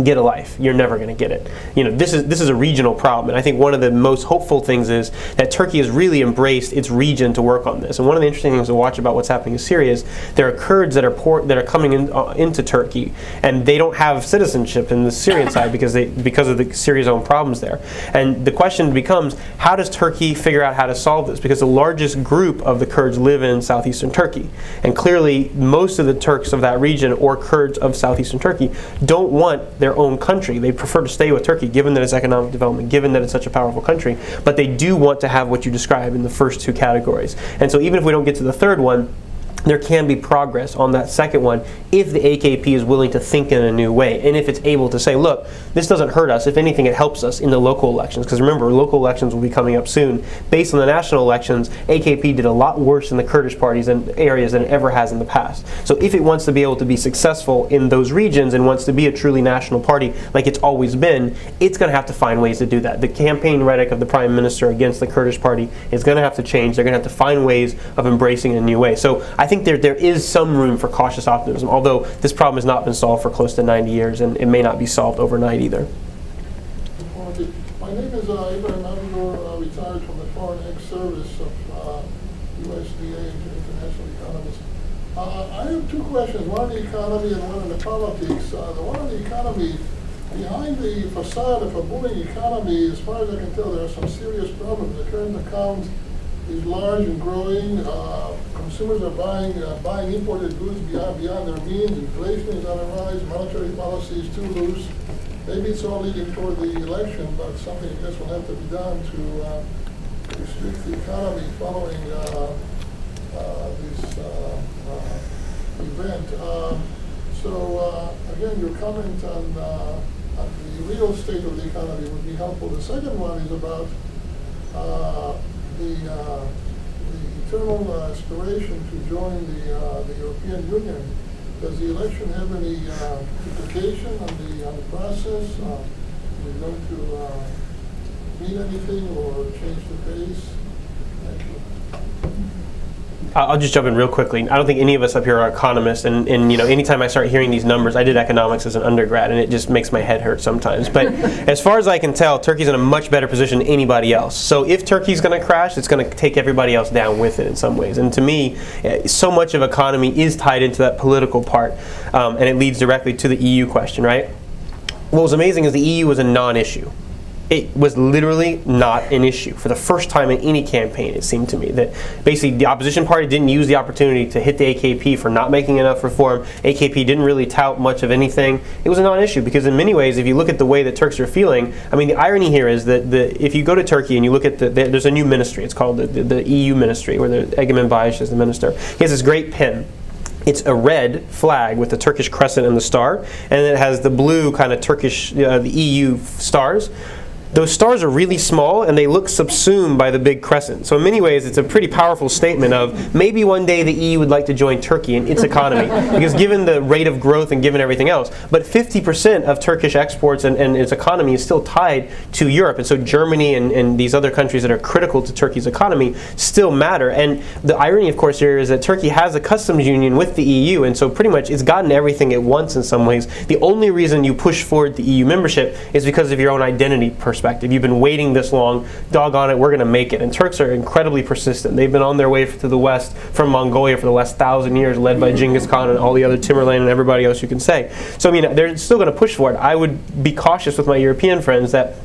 D: get a life. You're never going to get it. You know, this is a regional problem, and I think one of the most hopeful things is that Turkey has really embraced its region to work on this. And one of the interesting things to watch about what's happening in Syria is there are Kurds that are coming into Turkey, and they don't have citizenship in the Syrian side because of Syria's own problems there. And the question becomes, how does Turkey figure out how to solve this? Because the largest group of the Kurds live in southeastern Turkey, and clearly most of the Turks of that region, or Kurds of southeastern Turkey, don't want their own country. They prefer to stay with Turkey, given that it's economic development, given that it's such a powerful country, but they do want to have what you describe in the first two categories. And so even if we don't get to the third one, there can be progress on that second one if the AKP is willing to think in a new way, and if it's able to say, look, this doesn't hurt us. If anything, it helps us in the local elections. Because remember, local elections will be coming up soon. Based on the national elections, AKP did a lot worse in the Kurdish parties and areas than it ever has in the past. So if it wants to be able to be successful in those regions and wants to be a truly national party like it's always been, it's going to have to find ways to do that. The campaign rhetoric of the Prime Minister against the Kurdish party is going to have to change. They're going to have to find ways of embracing it in a new way. So I think there is some room for cautious optimism, although this problem has not been solved for close to 90 years, and it may not be solved overnight either.
G: My name is Ibrahim Abdul, retired from the Foreign Ex Service of USDA, International Economist. I have two questions, one on the economy and one on the politics. The one on the economy, behind the facade of a booming economy, as far as I can tell, there are some serious problems. The current account is large and growing. Consumers are buying imported goods beyond their means. Inflation is on a rise. Monetary policy is too loose. Maybe it's all leading toward the election, but something I guess will have to be done to restrict the economy following this event. Again, your comment on the real state of the economy would be helpful. The second one is about the eternal aspiration to join the European Union. Does the election have any implication on the process? it going to mean anything or change the pace? Thank you.
D: I'll just jump in real quickly. I don't think any of us up here are economists, and you know, anytime I start hearing these numbers, I did economics as an undergrad, and it just makes my head hurt sometimes. But as far as I can tell, Turkey's in a much better position than anybody else. So if Turkey's going to crash, it's going to take everybody else down with it in some ways. And to me, so much of economy is tied into that political part, and it leads directly to the EU question, right? What was amazing is the EU was a non-issue. It was literally not an issue. For the first time in any campaign, it seemed to me that basically the opposition party didn't use the opportunity to hit the AKP for not making enough reform. AKP didn't really tout much of anything. It was a non-issue because in many ways, if you look at the way that Turks are feeling, I mean, the irony here is that if you go to Turkey and you look at there's a new ministry. It's called the EU ministry, where Egemen Bayish is the minister. He has this great pen. It's a red flag with the Turkish crescent and the star, and it has the blue kind of Turkish, the EU stars. Those stars are really small and they look subsumed by the big crescent. So in many ways it's a pretty powerful statement of maybe one day the EU would like to join Turkey in its economy because given the rate of growth and given everything else. But 50% of Turkish exports and its economy is still tied to Europe. And so Germany and these other countries that are critical to Turkey's economy still matter. And the irony of course here is that Turkey has a customs union with the EU, and so pretty much it's gotten everything it wants in some ways. The only reason you push forward the EU membership is because of your own identity perspective. You've been waiting this long, doggone it, we're going to make it. And Turks are incredibly persistent. They've been on their way to the west from Mongolia for the last 1,000 years, led by Genghis Khan and all the other Timurlan and everybody else you can say. So I mean, they're still going to push for it. I would be cautious with my European friends that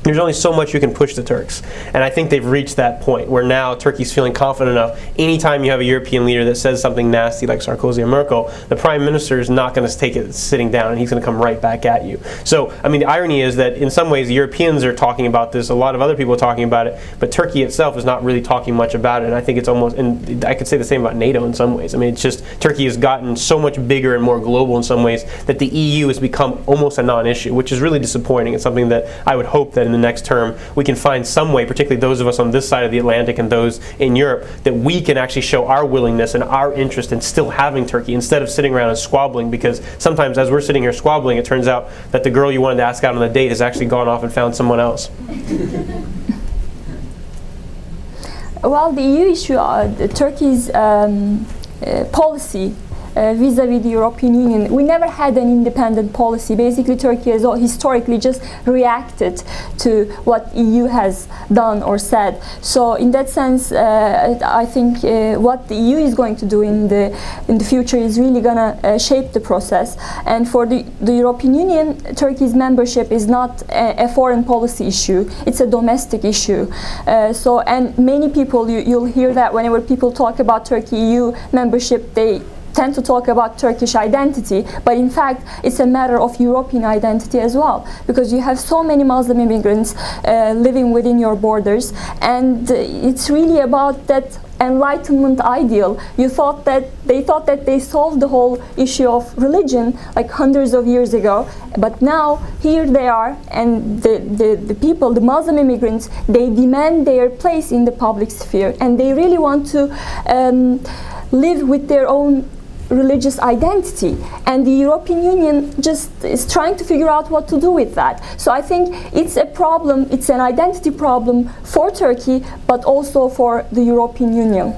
D: there's only so much you can push the Turks. And I think they've reached that point where now Turkey's feeling confident enough. Anytime you have a European leader that says something nasty like Sarkozy or Merkel, the prime minister is not going to take it sitting down, and he's going to come right back at you. So, I mean, the irony is that in some ways the Europeans are talking about this, a lot of other people are talking about it, but Turkey itself is not really talking much about it. And I think it's almost, and I could say the same about NATO in some ways. I mean, it's just, Turkey has gotten so much bigger and more global in some ways that the EU has become almost a non-issue, which is really disappointing. It's something that I would hope that in the next term we can find some way, particularly those of us on this side of the Atlantic and those in Europe, that we can actually show our willingness and our interest in still having Turkey instead of sitting around and squabbling, because sometimes as we're sitting here squabbling, it turns out that the girl you wanted to ask out on a date has actually gone off and found someone else.
B: Well, the EU issue, Turkey's policy vis-a-vis the European Union. We never had an independent policy. Basically, Turkey has historically just reacted to what EU has done or said. So, in that sense, I think what the EU is going to do in the future is really going to shape the process. And for the European Union, Turkey's membership is not a foreign policy issue. It's a domestic issue. And many people, you'll hear that whenever people talk about Turkey EU membership, they tend to talk about Turkish identity, but in fact it's a matter of European identity as well, because you have so many Muslim immigrants living within your borders, and it's really about that Enlightenment ideal. They thought that they solved the whole issue of religion like hundreds of years ago, but now here they are, and the people, the Muslim immigrants, they demand their place in the public sphere, and they really want to live with their own religious identity, and the European Union just is trying to figure out what to do with that. So I think it's a problem, it's an identity problem for Turkey, but also for the European Union.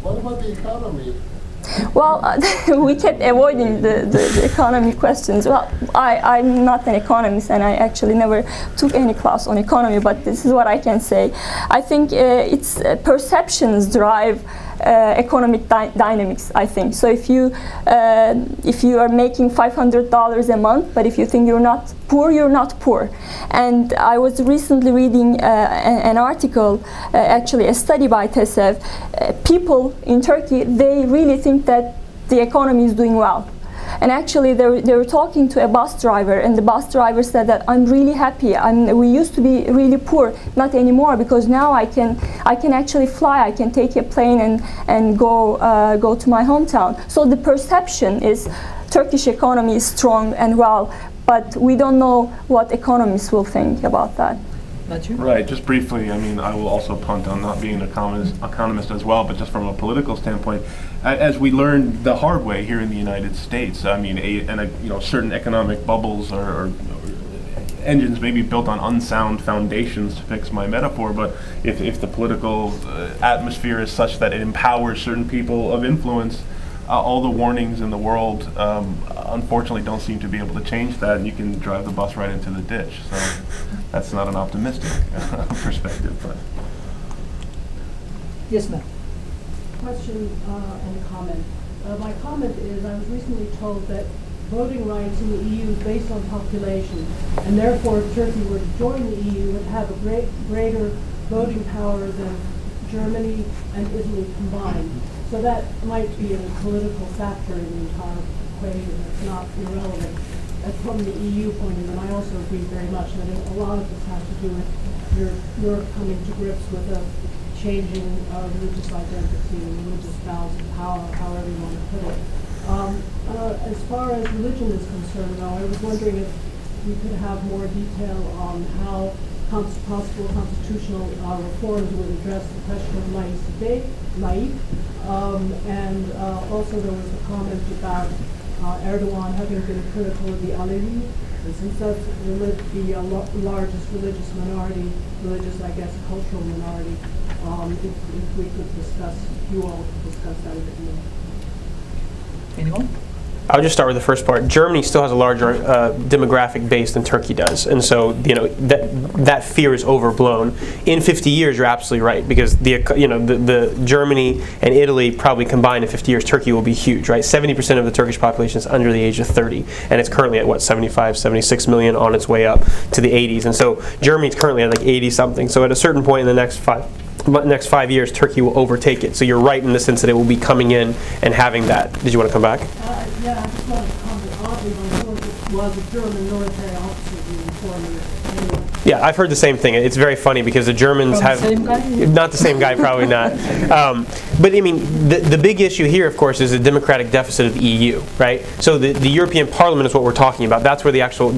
G: What about the economy?
B: Well, we kept avoiding the economy questions. Well, I'm not an economist, and I actually never took any class on economy, but this is what I can say. I think it's perceptions drive economic dynamics, I think. So if you are making $500 a month, but if you think you're not poor, you're not poor. And I was recently reading an article, actually a study by TUSIAD. People in Turkey, they really think that the economy is doing well. And actually, they were talking to a bus driver, and the bus driver said that I'm really happy. We used to be really poor, not anymore, because now I can actually fly. I can take a plane and go to my hometown. So the perception is Turkish economy is strong and well, but we don't know what economists will think about that.
A: Matthew?
C: Right, just briefly, I mean, I will also punt on not being an economist as well, but just from a political standpoint, as we learned the hard way here in the United States, I mean, certain economic bubbles engines may be built on unsound foundations, to fix my metaphor, but if the political atmosphere is such that it empowers certain people of influence, all the warnings in the world unfortunately don't seem to be able to change that, and you can drive the bus right into the ditch. So that's not an optimistic perspective. But
A: Yes, ma'am.
H: Question and a comment. My comment is I was recently told that voting rights in the EU is based on population, and therefore if Turkey were to join the EU, it would have a greater voting power than Germany and Italy combined. So that might be a political factor in the entire equation. It's not irrelevant. From the EU point of view, and I also agree very much that a lot of this has to do with Europe coming to grips with a changing religious identity, religious balance of power, however you want to put it. As far as religion is concerned, though, I was wondering if we could have more detail on how possible constitutional reforms would address the question of laïcité, and also there was a comment about Erdogan having been critical of the Alevi, and since that's the largest religious minority, I guess, cultural minority, if we could discuss, if you all could discuss that a bit more.
A: Anyone?
D: I'll just start with the first part. Germany still has a larger demographic base than Turkey does, and so that fear is overblown. In 50 years, you're absolutely right, because the Germany and Italy probably combined in 50 years, Turkey will be huge, right? 70% of the Turkish population is under the age of 30, and it's currently at what, 75, 76 million, on its way up to the 80s, and so Germany's currently at like 80 something. So at a certain point in the next 5 years, Turkey will overtake it. So you're right in the sense that it will be coming in and having that. Did you want to come back?
H: Yeah, I just wanted to comment oddly on it was a German military officer who informed me.
D: Yeah, I've heard the same thing. It's very funny because the Germans have...
A: Same guy?
D: Not the same guy, probably not. But I mean, the big issue here, of course, is the democratic deficit of the EU, right? So the European Parliament is what we're talking about. That's where the actual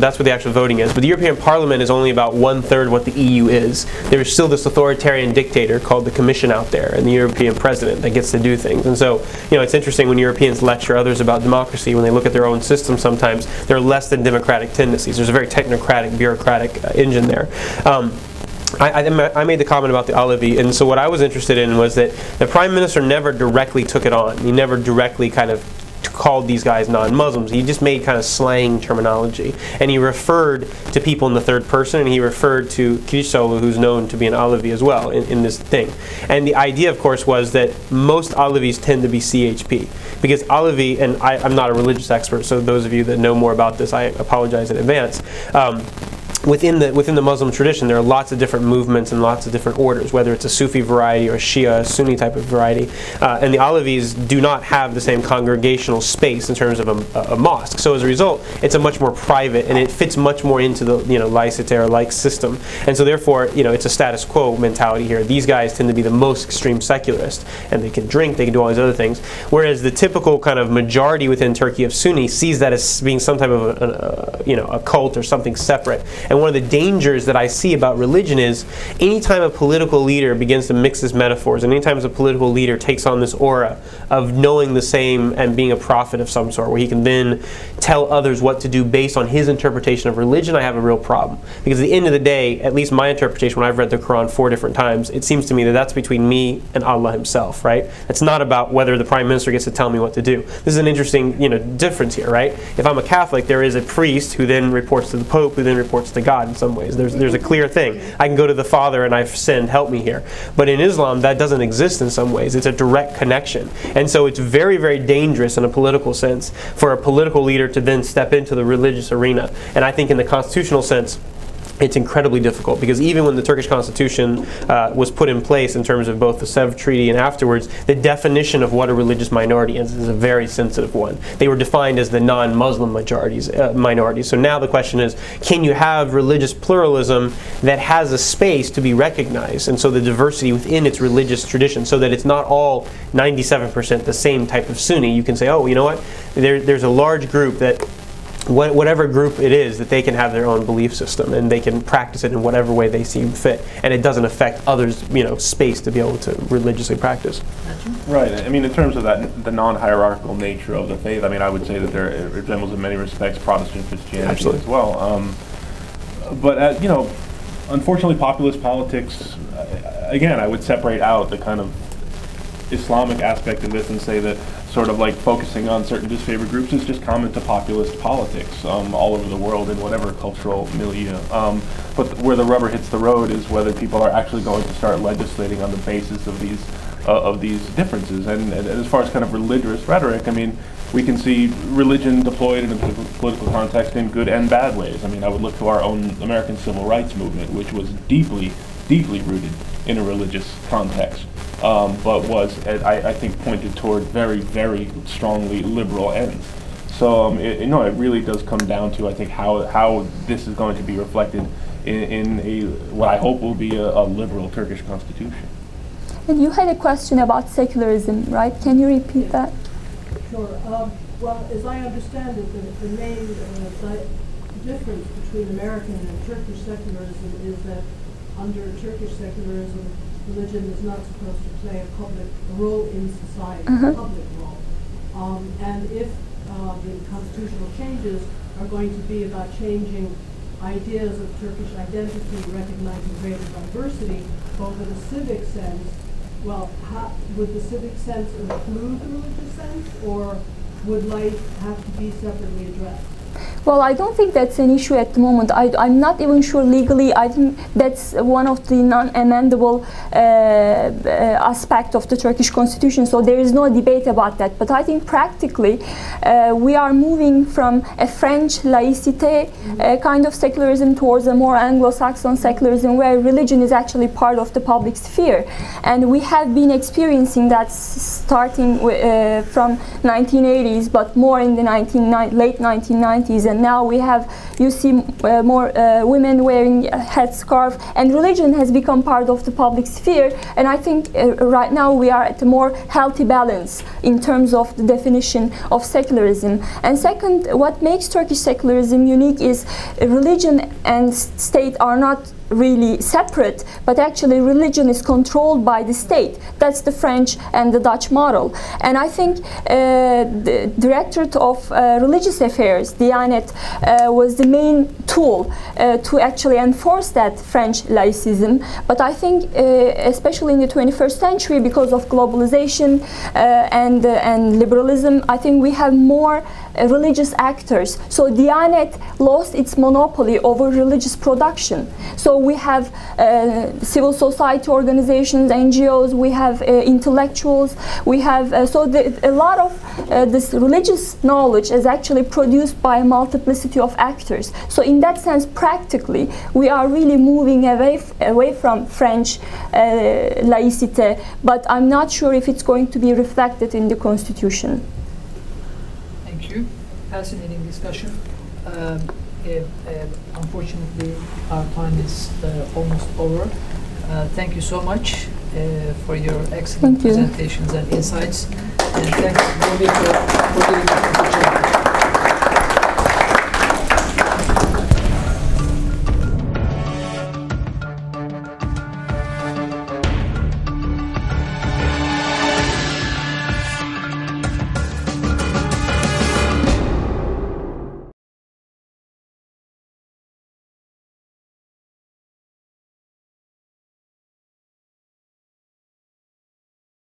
D: voting is. But the European Parliament is only about 1/3 what the EU is. There's still this authoritarian dictator called the Commission out there, and the European President that gets to do things. And so, it's interesting when Europeans lecture others about democracy. When they look at their own system, sometimes there are less than democratic tendencies. There's a very technocratic, bureaucratic engine there. I made the comment about the Alevi, and so what I was interested in was that the Prime Minister never directly took it on. He never directly kind of called these guys non-Muslims. He just made kind of slang terminology, and he referred to people in the third person, and he referred to Kılıçdaroğlu, who's known to be an Alevi as well in this thing. And the idea, of course, was that most Alevis tend to be CHP, because Alevi, and I'm not a religious expert, so those of you that know more about this, I apologize in advance. Within the Muslim tradition, there are lots of different movements and lots of different orders, whether it's a Sufi variety or a Shia, Sunni type of variety. And the Alevis do not have the same congregational space in terms of a mosque. So as a result, it's a much more private, and it fits much more into the laicite or like system. And so therefore, it's a status quo mentality here. These guys tend to be the most extreme secularist, and they can drink, they can do all these other things. Whereas the typical kind of majority within Turkey of Sunni sees that as being some type of a cult or something separate. And one of the dangers that I see about religion is anytime a political leader begins to mix his metaphors, and anytime a political leader takes on this aura of knowing the same and being a prophet of some sort, where he can then tell others what to do based on his interpretation of religion, I have a real problem. Because at the end of the day, at least my interpretation, when I've read the Quran 4 different times, it seems to me that that's between me and Allah himself, right? It's not about whether the Prime Minister gets to tell me what to do. This is an interesting, difference here, right? If I'm a Catholic, there is a priest who then reports to the Pope, who then reports to God in some ways. There's a clear thing. I can go to the Father and I've sinned, help me here. But in Islam, that doesn't exist in some ways. It's a direct connection. And so it's very, very dangerous in a political sense for a political leader to then step into the religious arena. And I think in the constitutional sense, it's incredibly difficult, because even when the Turkish constitution was put in place in terms of both the Sevres Treaty and afterwards, the definition of what a religious minority is a very sensitive one. They were defined as the non-Muslim minorities. So now the question is, can you have religious pluralism that has a space to be recognized, and so the diversity within its religious tradition, so that it's not all 97% the same type of Sunni. You can say, oh, you know what, there's a large group that whatever group it is, that they can have their own belief system and they can practice it in whatever way they seem fit, and it doesn't affect others' space to be able to religiously practice.
C: Right. I mean, in terms of the non-hierarchical nature of the faith, I mean, I would say that it resembles in many respects Protestant Christianity as well. But you know, unfortunately, populist politics. Again, I would separate out the kind of Islamic aspect of this and say that sort of like focusing on certain disfavored groups is just common to populist politics all over the world in whatever cultural milieu. But where the rubber hits the road is whether people are actually going to start legislating on the basis of these differences. And as far as kind of religious rhetoric, I mean, we can see religion deployed in a political context in good and bad ways. I mean, I would look to our own American civil rights movement, which was deeply, deeply rooted in a religious context. But was, I think, pointed toward very, very strongly liberal ends. So, it really does come down to, I think, how this is going to be reflected in what I hope will be a liberal Turkish constitution.
B: And you had a question about secularism, right? Can you repeat that?
H: Sure. Well, as I understand it, the main difference between American and Turkish secularism is that under Turkish secularism, religion is not supposed to play a role in society, a public role. And if the constitutional changes are going to be about changing ideas of Turkish identity, recognizing greater diversity, both in a civic sense, well, would the civic sense include the religious sense, or would life have to be separately addressed?
B: Well, I don't think that's an issue at the moment. I'm not even sure legally. I think that's one of the non-amendable aspect of the Turkish constitution, so there is no debate about that. But I think practically we are moving from a French laïcité kind of secularism towards a more Anglo-Saxon secularism where religion is actually part of the public sphere. And we have been experiencing that starting from 1980s, but more in the late 1990s. And now we have, you see more women wearing a headscarf, and religion has become part of the public sphere. And I think right now we are at a more healthy balance in terms of the definition of secularism. And second, what makes Turkish secularism unique is religion and state are not really separate, but actually religion is controlled by the state. That's the French and the Dutch model. And I think the Directorate of Religious Affairs, Diyanet, was the main tool to actually enforce that French laïcism. But I think especially in the 21st century, because of globalization and liberalism, I think we have more religious actors. So Diyanet lost its monopoly over religious production. So we have civil society organizations, NGOs, we have intellectuals, we have, a lot of this religious knowledge is actually produced by a multiplicity of actors. So in that sense, practically, we are really moving away from French laïcité, but I'm not sure if it's going to be reflected in the constitution.
A: Thank you. Fascinating discussion. Unfortunately, our time is almost over. Thank you so much for your excellent presentations and insights. And thanks, Rumi, for giving us the opportunity.